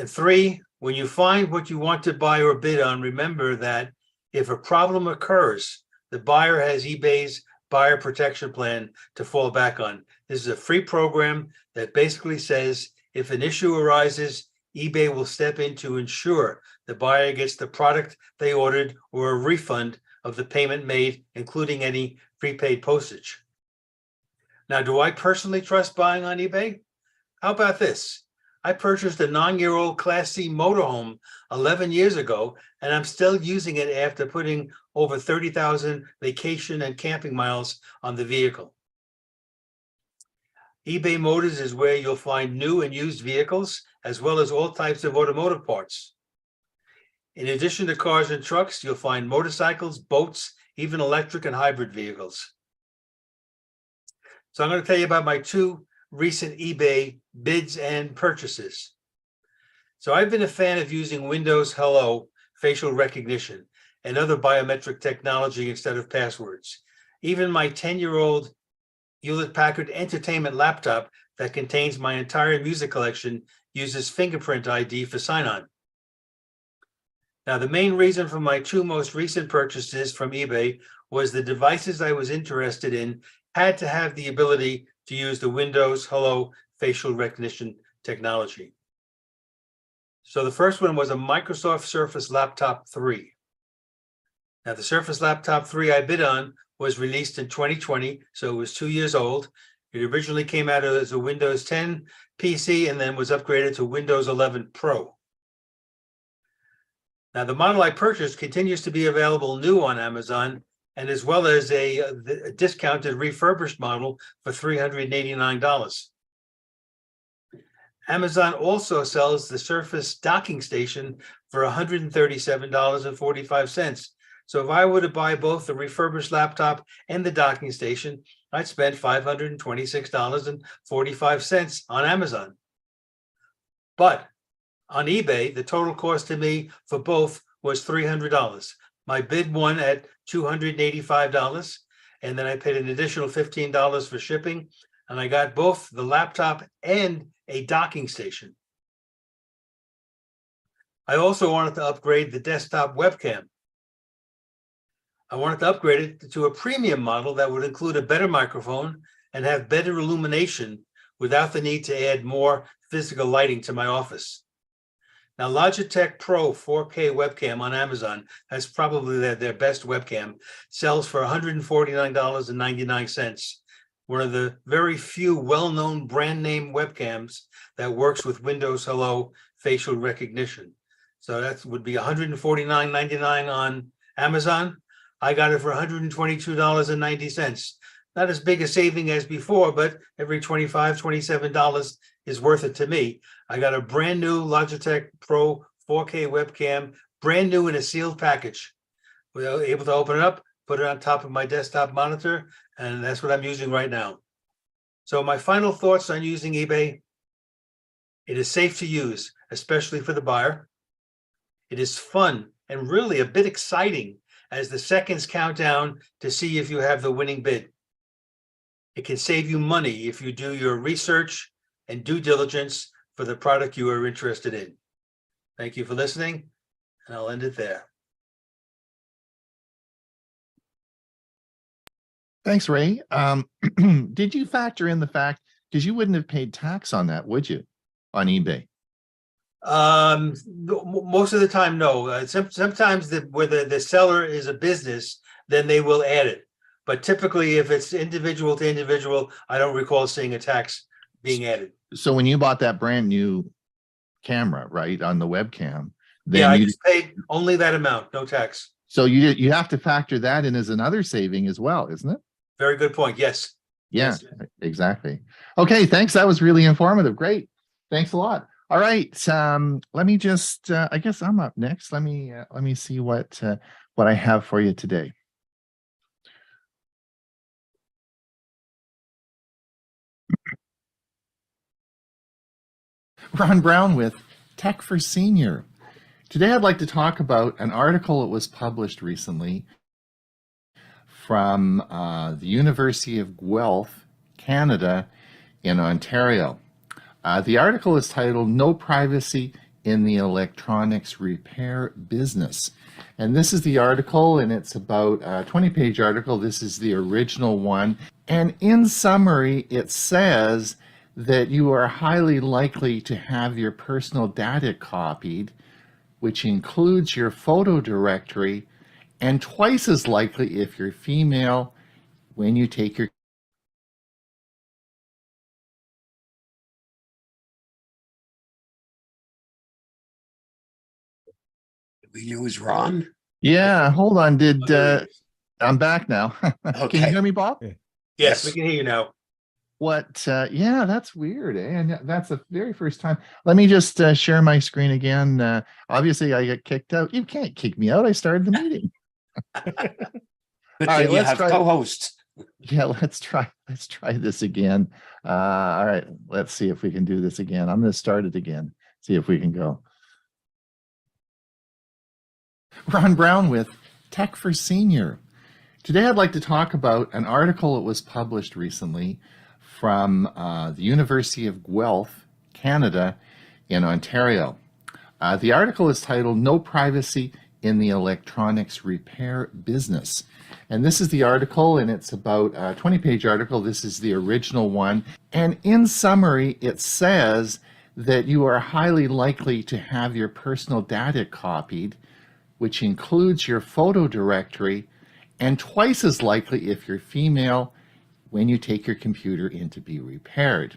3, when you find what you want to buy or bid on, remember that if a problem occurs, the buyer has eBay's buyer protection plan to fall back on. This is a free program that basically says if an issue arises, eBay will step in to ensure the buyer gets the product they ordered or a refund of the payment made, including any prepaid postage. Now, do I personally trust buying on eBay? How about this? I purchased a 9-year-old Class C motorhome 11 years ago, and I'm still using it after putting over 30,000 vacation and camping miles on the vehicle. eBay Motors is where you'll find new and used vehicles, as well as all types of automotive parts. In addition to cars and trucks, you'll find motorcycles, boats, even electric and hybrid vehicles. So I'm going to tell you about my 2 recent eBay bids and purchases. So I've been a fan of using Windows Hello facial recognition and other biometric technology instead of passwords. Even my 10-year-old Hewlett-Packard Entertainment laptop that contains my entire music collection uses fingerprint ID for sign-on. Now, the main reason for my 2 most recent purchases from eBay was the devices I was interested in had to have the ability to use the Windows Hello facial recognition technology. So the first one was a Microsoft Surface Laptop 3. Now, the Surface Laptop 3 I bid on was released in 2020, so it was 2 years old. It originally came out as a Windows 10 PC and then was upgraded to Windows 11 Pro. Now, the model I purchased continues to be available new on Amazon, and as well as a discounted refurbished model for $389. Amazon also sells the Surface docking station for $137.45. So if I were to buy both the refurbished laptop and the docking station, I'd spend $526.45 on Amazon. But on eBay, the total cost to me for both was $300. My bid won at $285, and then I paid an additional $15 for shipping, and I got both the laptop and a docking station. I also wanted to upgrade the desktop webcam. I wanted to upgrade it to a premium model that would include a better microphone and have better illumination without the need to add more physical lighting to my office. Now, Logitech Pro 4K webcam on Amazon, that's probably their best webcam, sells for $149.99. One of the very few well-known brand name webcams that works with Windows Hello facial recognition. So that would be $149.99 on Amazon. I got it for $122.90. Not as big a saving as before, but every $25, $27 is worth it to me. I got a brand new Logitech Pro 4K webcam, brand new in a sealed package. We were able to open it up, put it on top of my desktop monitor, and that's what I'm using right now. So my final thoughts on using eBay: it is safe to use, especially for the buyer. It is fun and really a bit exciting as the seconds count down to see if you have the winning bid. It can save you money if you do your research and due diligence for the product you are interested in. Thank you for listening, and I'll end it there. Thanks, Ray. Did you factor in the fact, because you wouldn't have paid tax on that, would you, on eBay? Most of the time, no. Sometimes where the seller is a business, then they will add it. But typically, if it's individual to individual, I don't recall seeing a tax being added. So when you bought that brand new camera, right, on the webcam, then Yeah, I you just paid only that amount, no tax. so you have to factor that in as another saving as well, isn't it? Very good point. Yes. Yeah, Yes. exactly. Okay, thanks. That was really informative. Great. Thanks a lot. All right. Let me just I guess I'm up next. Let me see what I have for you today. Ron Brown with Tech for Senior. Today I'd like to talk about an article that was published recently from the University of Guelph, Canada, in Ontario. The article is titled "No Privacy in the Electronics Repair Business." And this is the article, and it's about a 20-page article. This is the original one. And in summary, it says that you are highly likely to have your personal data copied, which includes your photo directory, and twice as likely if you're female when you take your We lose Ron. Yeah, hold on. I'm back now. Can you Okay. hear me, Bob? Yes, we can hear you now. What? Yeah, that's weird. And that's the very first time. Let me just share my screen again. Obviously, I get kicked out. You can't kick me out. I started the meeting. But All then right, you let's have try- co-hosts. Yeah, let's try this again. All right, let's see if we can do this again. I'm going to start it again. See if we can go. Ron Brown with Tech for Senior. Today I'd like to talk about an article that was published recently from the University of Guelph, Canada, in Ontario. The article is titled "No Privacy in the Electronics Repair Business." And this is the article, and it's about a 20-page article. This is the original one. And in summary, it says that you are highly likely to have your personal data copied, which includes your photo directory, and twice as likely if you're female when you take your computer in to be repaired.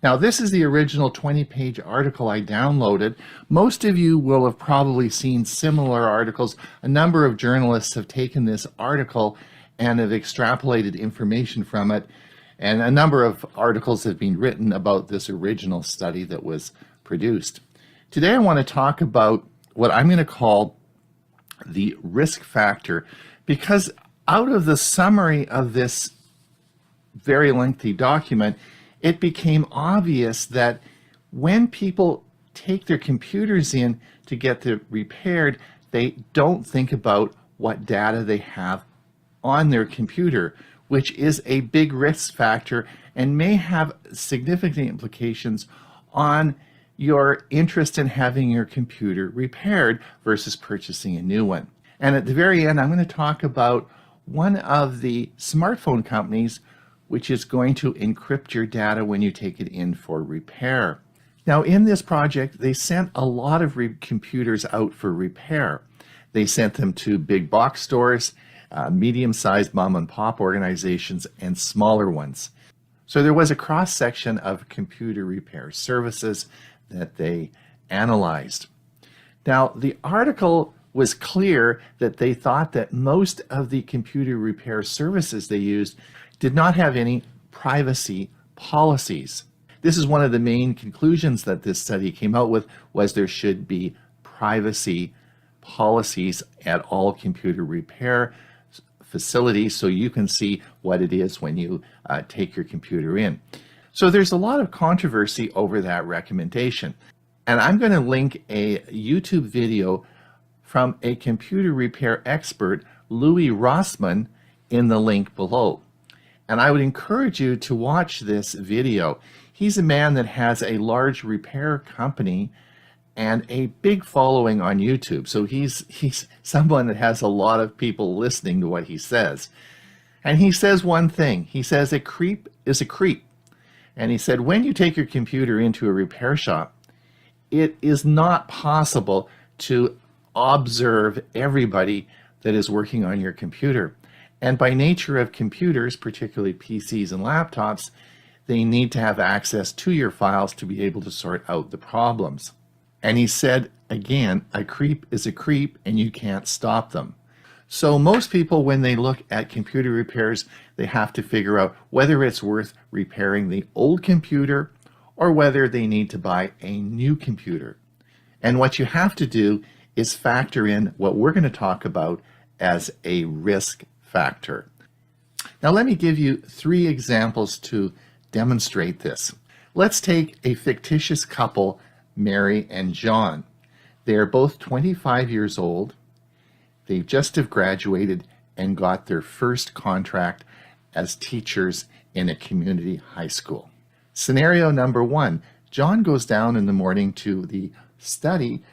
Now, this is the original 20-page article I downloaded. Most of you will have probably seen similar articles. A number of journalists have taken this article and have extrapolated information from it. And a number of articles have been written about this original study that was produced. Today, I want to talk about what I'm going to call the risk factor, because out of the summary of this very lengthy document, it became obvious that when people take their computers in to get them repaired, they don't think about what data they have on their computer, which is a big risk factor and may have significant implications on your interest in having your computer repaired versus purchasing a new one. And at the very end, I'm going to talk about one of the smartphone companies which is going to encrypt your data when you take it in for repair. Now, in this project, they sent a lot of computers out for repair. They sent them to big box stores, medium-sized mom and pop organizations, and smaller ones. So there was a cross-section of computer repair services that they analyzed. Now, the article was clear that they thought that most of the computer repair services they used did not have any privacy policies. This is one of the main conclusions that this study came out with, was there should be privacy policies at all computer repair facilities so you can see what it is when you take your computer in. So there's a lot of controversy over that recommendation. And I'm going to link a YouTube video from a computer repair expert, Louis Rossmann, in the link below. And I would encourage you to watch this video. He's a man that has a large repair company and a big following on YouTube. So he's someone that has a lot of people listening to what he says. And he says one thing. He says a creep is a creep. And he said, when you take your computer into a repair shop, it is not possible to observe everybody that is working on your computer. And by nature of computers, particularly PCs and laptops, they need to have access to your files to be able to sort out the problems. And he said, again, a creep is a creep and you can't stop them. So most people, when they look at computer repairs, they have to figure out whether it's worth repairing the old computer or whether they need to buy a new computer. And what you have to do is factor in what we're going to talk about as a risk factor. Now let me give you 3 examples to demonstrate this. Let's take a fictitious couple, Mary and John. They are both 25 years old. They just have graduated and got their first contract as teachers in a community high school. Scenario number 1, John goes down in the morning to the study,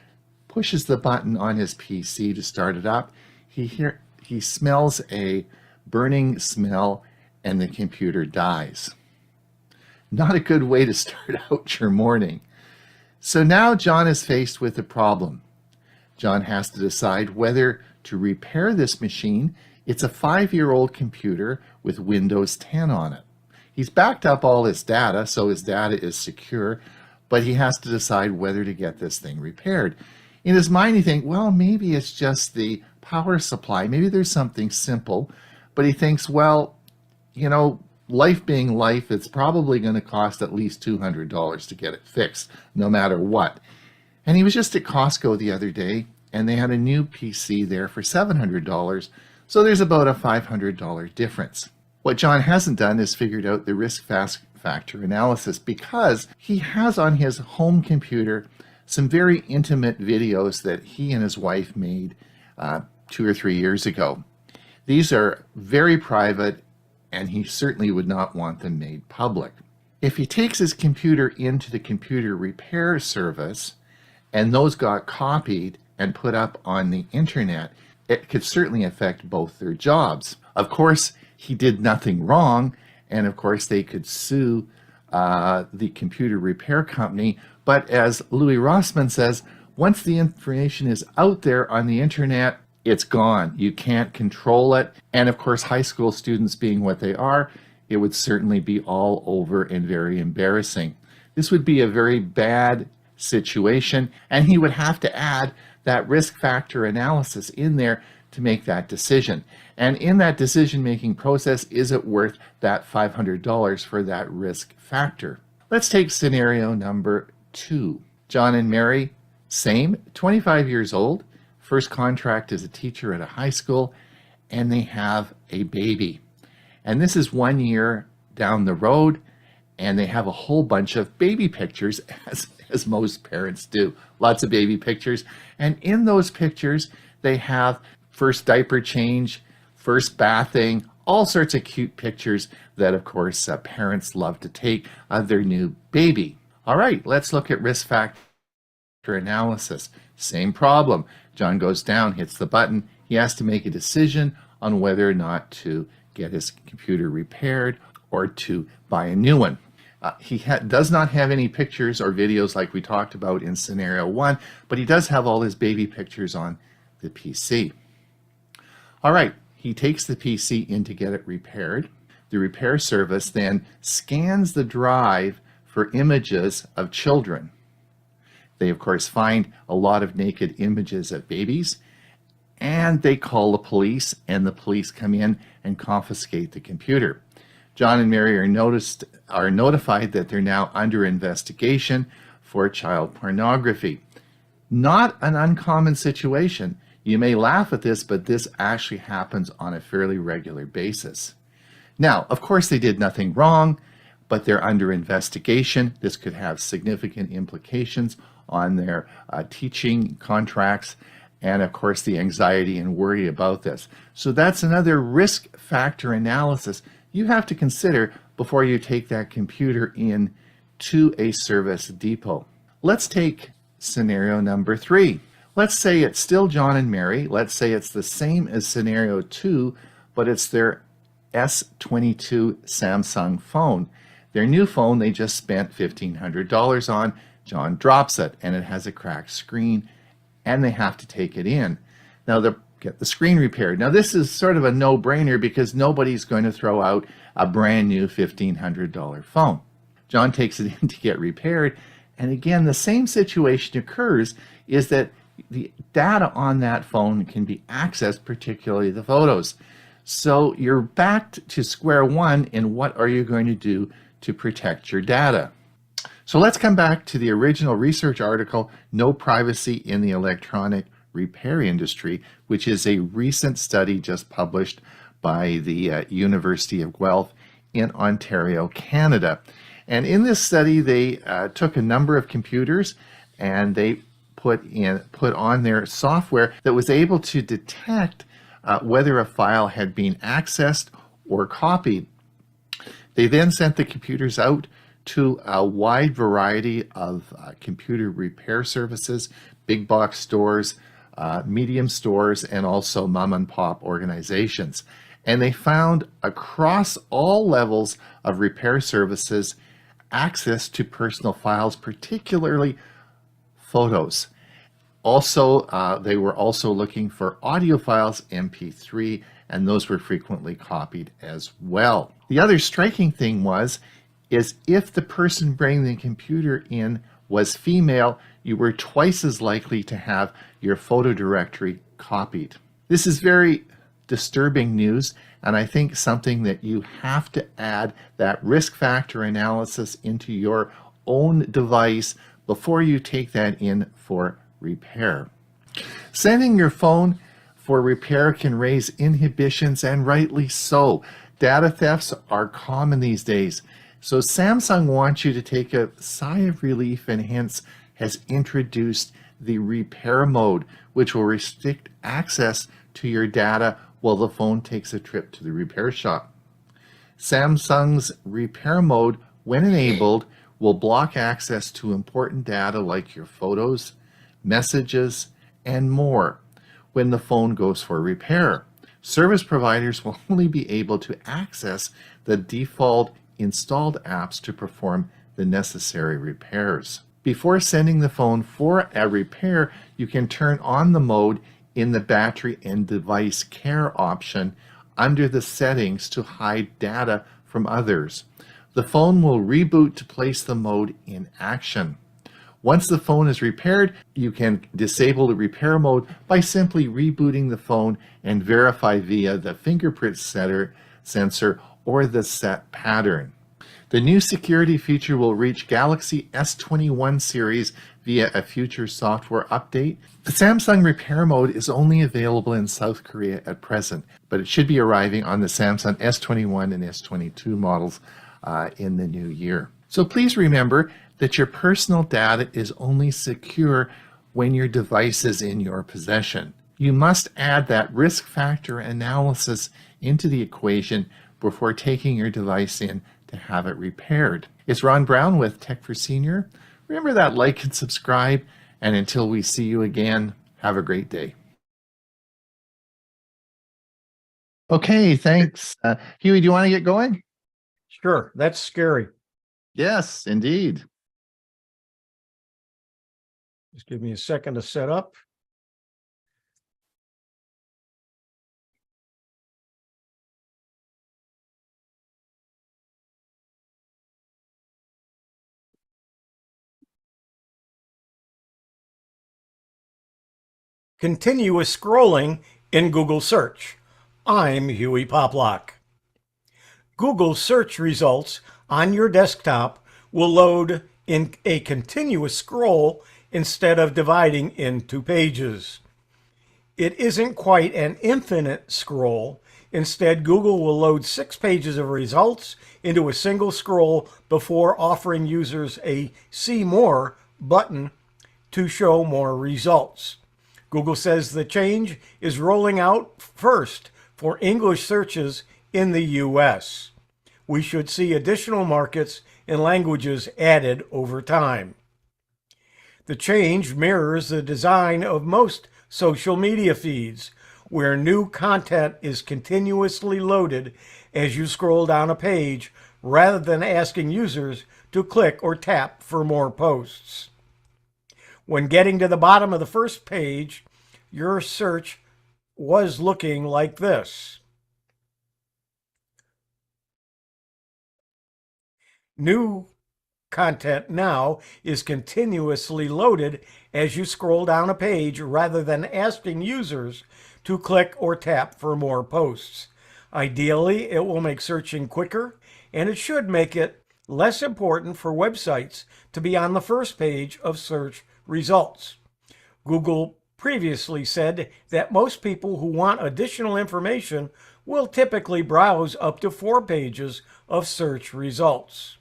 pushes the button on his PC to start it up. He smells a burning smell and the computer dies. Not a good way to start out your morning. So now John is faced with a problem. John has to decide whether to repair this machine. It's a 5-year-old computer with Windows 10 on it. He's backed up all his data, so his data is secure, but he has to decide whether to get this thing repaired. In his mind, he thinks, well, maybe it's just the power supply. Maybe there's something simple. But he thinks, well, you know, life being life, it's probably going to cost at least $200 to get it fixed, no matter what. And he was just at Costco the other day, and they had a new PC there for $700. So there's about a $500 difference. What John hasn't done is figured out the risk factor analysis, because he has on his home computer some very intimate videos that he and his wife made 2 or 3 years ago. These are very private, and he certainly would not want them made public. If he takes his computer into the computer repair service and those got copied and put up on the internet, it could certainly affect both their jobs. Of course, he did nothing wrong, and of course they could sue the computer repair company. But as Louis Rossmann says, once the information is out there on the internet, it's gone. You can't control it. And of course, high school students being what they are, it would certainly be all over and very embarrassing. This would be a very bad situation, and he would have to add that risk factor analysis in there to make that decision. And in that decision-making process, is it worth that $500 for that risk factor? Let's take scenario number 2. John and Mary, same, 25 years old, first contract as a teacher at a high school, and they have a baby. And this is 1 year down the road, and they have a whole bunch of baby pictures, as most parents do. Lots of baby pictures. And in those pictures, they have first diaper change, first bathing, all sorts of cute pictures that, of course, parents love to take of their new baby. All right, let's look at risk factor analysis. Same problem. John goes down, hits the button. He has to make a decision on whether or not to get his computer repaired or to buy a new one. He does not have any pictures or videos like we talked about in scenario 1, but he does have all his baby pictures on the PC. All right, he takes the PC in to get it repaired. The repair service then scans the drive for images of children. They, of course, find a lot of naked images of babies, and they call the police, and the police come in and confiscate the computer. John and Mary are notified that they're now under investigation for child pornography. Not an uncommon situation. You may laugh at this, but this actually happens on a fairly regular basis. Now, of course, they did nothing wrong, but they're under investigation. This could have significant implications on their teaching contracts, and of course the anxiety and worry about this. So that's another risk factor analysis you have to consider before you take that computer in to a service depot. Let's take scenario number 3. Let's say it's still John and Mary. Let's say it's the same as scenario 2, but it's their S22 Samsung phone. Their new phone they just spent $1,500 on. John drops it and it has a cracked screen, and they have to take it in. Now they'll get the screen repaired. Now this is sort of a no-brainer because nobody's going to throw out a brand new $1,500 phone. John takes it in to get repaired, and again the same situation occurs, is that the data on that phone can be accessed, particularly the photos. So you're back to square one in what are you going to do to protect your data. So let's come back to the original research article, No Privacy in the Electronic Repair Industry, which is a recent study just published by the University of Guelph in Ontario, Canada. And in this study, they took a number of computers and they put on their software that was able to detect whether a file had been accessed or copied. They then sent the computers out to a wide variety of computer repair services, big box stores, medium stores, and also mom and pop organizations. And they found across all levels of repair services access to personal files, particularly photos. Also, they were also looking for audio files, MP3, and those were frequently copied as well. The other striking thing is if the person bringing the computer in was female, you were twice as likely to have your photo directory copied. This is very disturbing news, and I think something that you have to add that risk factor analysis into your own device before you take that in for repair. Sending your phone for repair can raise inhibitions, and rightly so. Data thefts are common these days. So Samsung wants you to take a sigh of relief and hence has introduced the repair mode, which will restrict access to your data while the phone takes a trip to the repair shop. Samsung's repair mode, when enabled, will block access to important data like your photos, messages, and more when the phone goes for repair. Service providers will only be able to access the default installed apps to perform the necessary repairs. Before sending the phone for a repair, you can turn on the mode in the battery and device care option under the settings to hide data from others. the phone will reboot to place the mode in action. Once the phone is repaired, you can disable the repair mode by simply rebooting the phone and verify via the fingerprint sensor or the set pattern. The new security feature will reach Galaxy S21 series via a future software update. The Samsung repair mode is only available in South Korea at present, but it should be arriving on the Samsung S21 and S22 models in the new year. So please remember that your personal data is only secure when your device is in your possession. You must add that risk factor analysis into the equation before taking your device in to have it repaired. It's Ron Brown with Tech for Senior. Remember that like and subscribe, and until we see you again, have a great day. Okay, thanks. Hewie, do you want to get going? Sure, that's scary. Yes, indeed. Just give me a second to set up. Continuous scrolling in Google search. I'm Hewie Poplock. Google search results on your desktop will load in a continuous scroll instead of dividing into pages. It isn't quite an infinite scroll. Instead, Google will load 6 pages of results into a single scroll before offering users a See More button to show more results. Google says the change is rolling out first for English searches in the US. We should see additional markets and languages added over time. The change mirrors the design of most social media feeds, where new content is continuously loaded as you scroll down a page rather than asking users to click or tap for more posts. When getting to the bottom of the first page, your search was looking like this. New content now is continuously loaded as you scroll down a page rather than asking users to click or tap for more posts. Ideally, it will make searching quicker, and it should make it less important for websites to be on the first page of search results. Google previously said that most people who want additional information will typically browse up to 4 pages of search results.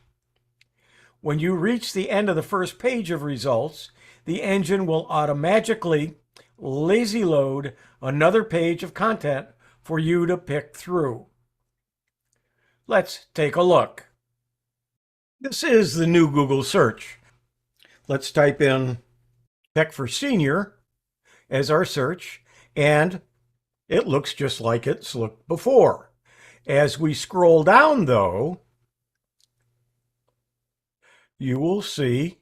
When you reach the end of the first page of results, the engine will automatically lazy load another page of content for you to pick through. Let's take a look. This is the new Google search. Let's type in Tech for Senior as our search, and it looks just like it's looked before. As we scroll down, though, you will see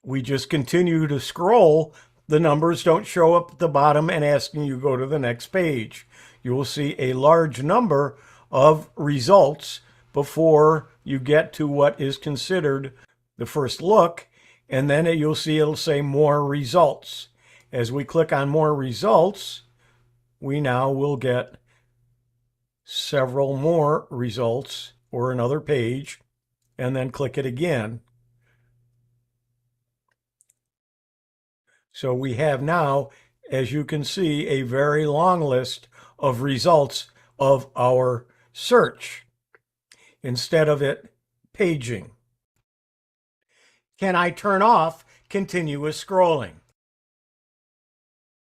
we just continue to scroll. The numbers don't show up at the bottom and asking you to go to the next page. You will see a large number of results before you get to what is considered the first look, and then you'll see it'll say more results. As we click on more results, we now will get several more results or another page, and then click it again. So we have now, as you can see, a very long list of results of our search instead of it paging. Can I turn off continuous scrolling?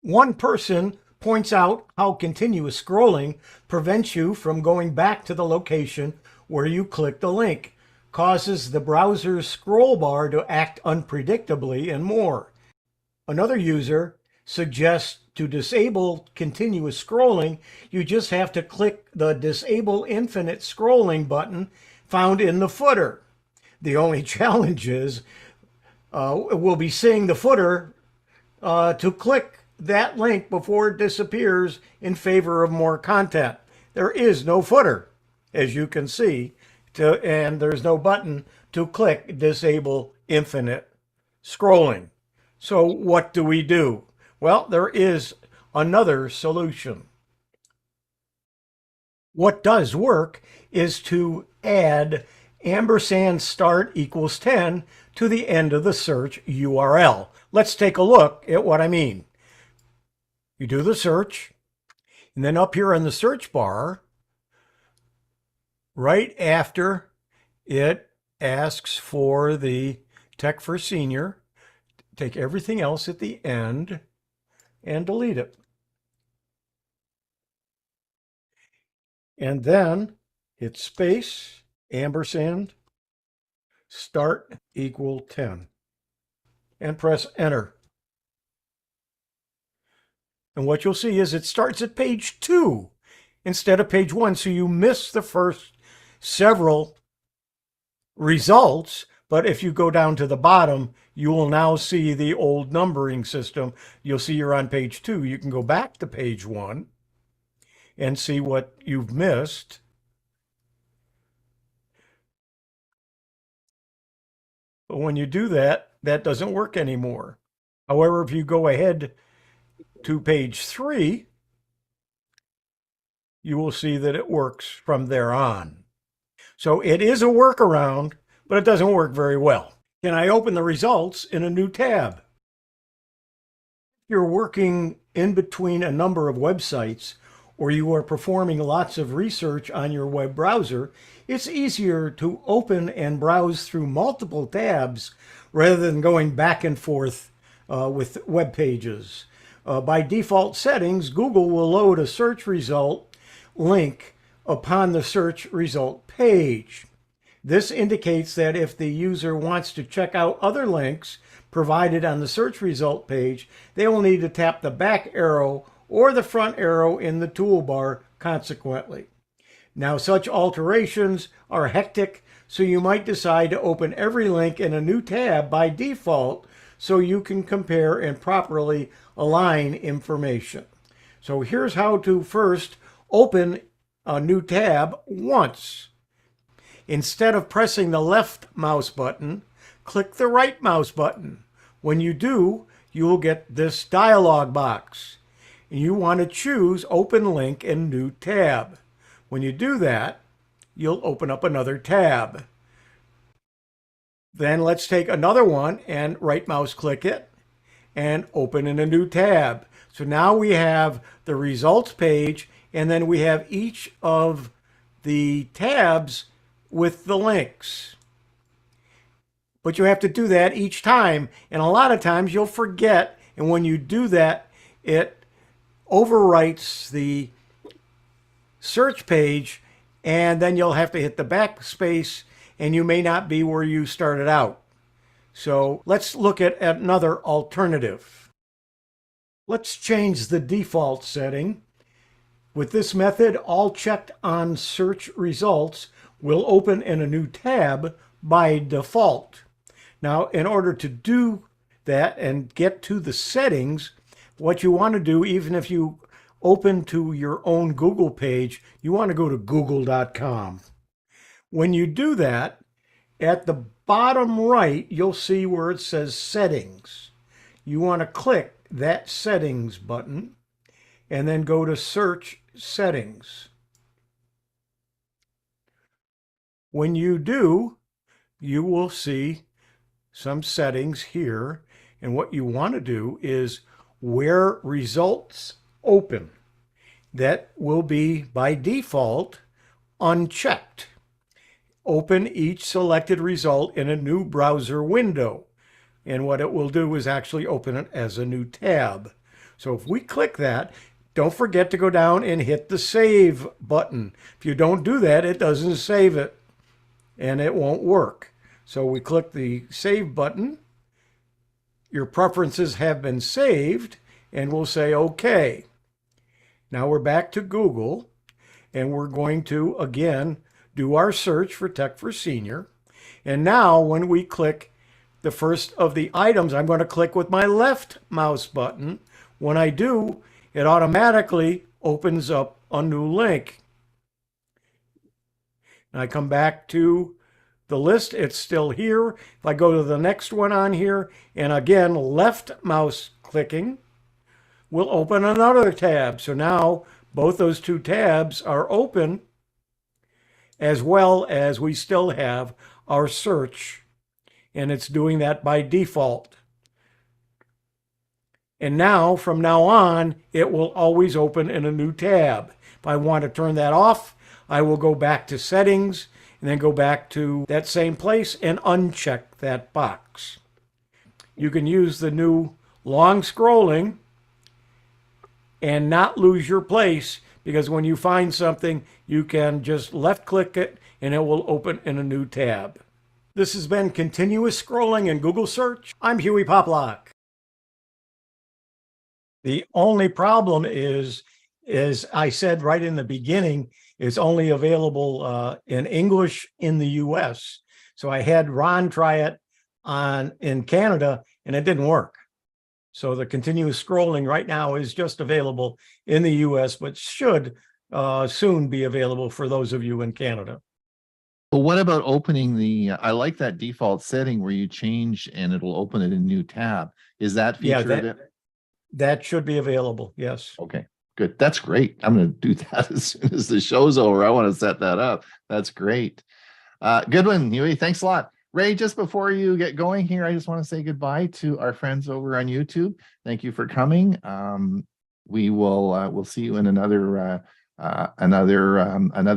One person points out how continuous scrolling prevents you from going back to the location where you click the link, causes the browser's scroll bar to act unpredictably, and more. Another user suggests to disable continuous scrolling, you just have to click the Disable Infinite Scrolling button found in the footer. The only challenge is we'll be seeing the footer to click that link before it disappears in favor of more content. There is no footer. as you can see, and there's no button to click disable infinite scrolling. So what do we do? Well, there is another solution. What does work is to add ampersand start equals 10 to the end of the search URL. Let's take a look at what I mean. You do the search, and then up here in the search bar, right after it asks for the Tech for Senior, take everything else at the end and delete it. And then hit space, ampersand, start equal 10, and press enter. And what you'll see is it starts at page 2 instead of page 1. So you miss the first several results, but if you go down to the bottom, you will now see the old numbering system. You'll see you're on page 2. You can go back to page 1 and see what you've missed. But when you do that, that doesn't work anymore. However, if you go ahead to page 3, you will see that it works from there on. So it is a workaround, but it doesn't work very well. Can I open the results in a new tab? If you're working in between a number of websites, or you are performing lots of research on your web browser, it's easier to open and browse through multiple tabs rather than going back and forth with web pages. By default settings, Google will load a search result link upon the search result page. This indicates that if the user wants to check out other links provided on the search result page, they will need to tap the back arrow or the front arrow in the toolbar consequently. Now, such alterations are hectic, so you might decide to open every link in a new tab by default so you can compare and properly align information. So here's how to first open a new tab once. Instead of pressing the left mouse button, click the right mouse button. When you do, you will get this dialog box. You want to choose Open Link in New Tab. When you do that, you'll open up another tab. Then let's take another one and right mouse click it and open in a new tab. So now we have the results page, and then we have each of the tabs with the links. But you have to do that each time, and a lot of times you'll forget, and when you do that, it overwrites the search page, and then you'll have to hit the backspace, and you may not be where you started out. So let's look at another alternative. Let's change the default setting. With this method, all checked on search results will open in a new tab by default. Now, in order to do that and get to the settings, what you want to do, even if you open to your own Google page, you want to go to google.com. When you do that, at the bottom right, you'll see where it says settings. You want to click that settings button and then go to search settings. When you do, you will see some settings here, and what you want to do is where results open. That will be by default unchecked. Open each selected result in a new browser window, and what it will do is actually open it as a new tab. So if we click that, don't forget to go down and hit the save button. If you don't do that, it doesn't save it and it won't work. So we click the save button. Your preferences have been saved, and we'll say OK. Now we're back to Google, and we're going to again do our search for Tech for Senior. And now when we click the first of the items, I'm going to click with my left mouse button. When I do, it automatically opens up a new link. and I come back to the list, it's still here. If I go to the next one on here, and again, left mouse clicking will open another tab. So now both those two tabs are open, as well as we still have our search, and it's doing that by default. And now, from now on, it will always open in a new tab. If I want to turn that off, I will go back to settings and then go back to that same place and uncheck that box. You can use the new long scrolling and not lose your place, because when you find something, you can just left click it and it will open in a new tab. This has been Continuous Scrolling in Google Search. I'm Hewie Poplock. The only problem is, as I said right in the beginning, it's only available in English in the US. So I had Ron try it in Canada and it didn't work. So the continuous scrolling right now is just available in the US, but should soon be available for those of you in Canada. But what about opening I like that default setting where you change and it'll open it in a new tab. Is that feature? That should be available. Yes. Okay, good. That's great. I'm going to do that as soon as the show's over. I want to set that up. That's great. Good one, Hewie. Thanks a lot. Ray, just before you get going here, I just want to say goodbye to our friends over on YouTube. Thank you for coming. We'll see you in another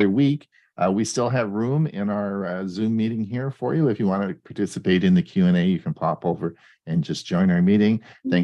week. We still have room in our Zoom meeting here for you. If you want to participate in the Q&A, you can pop over and just join our meeting. Thanks.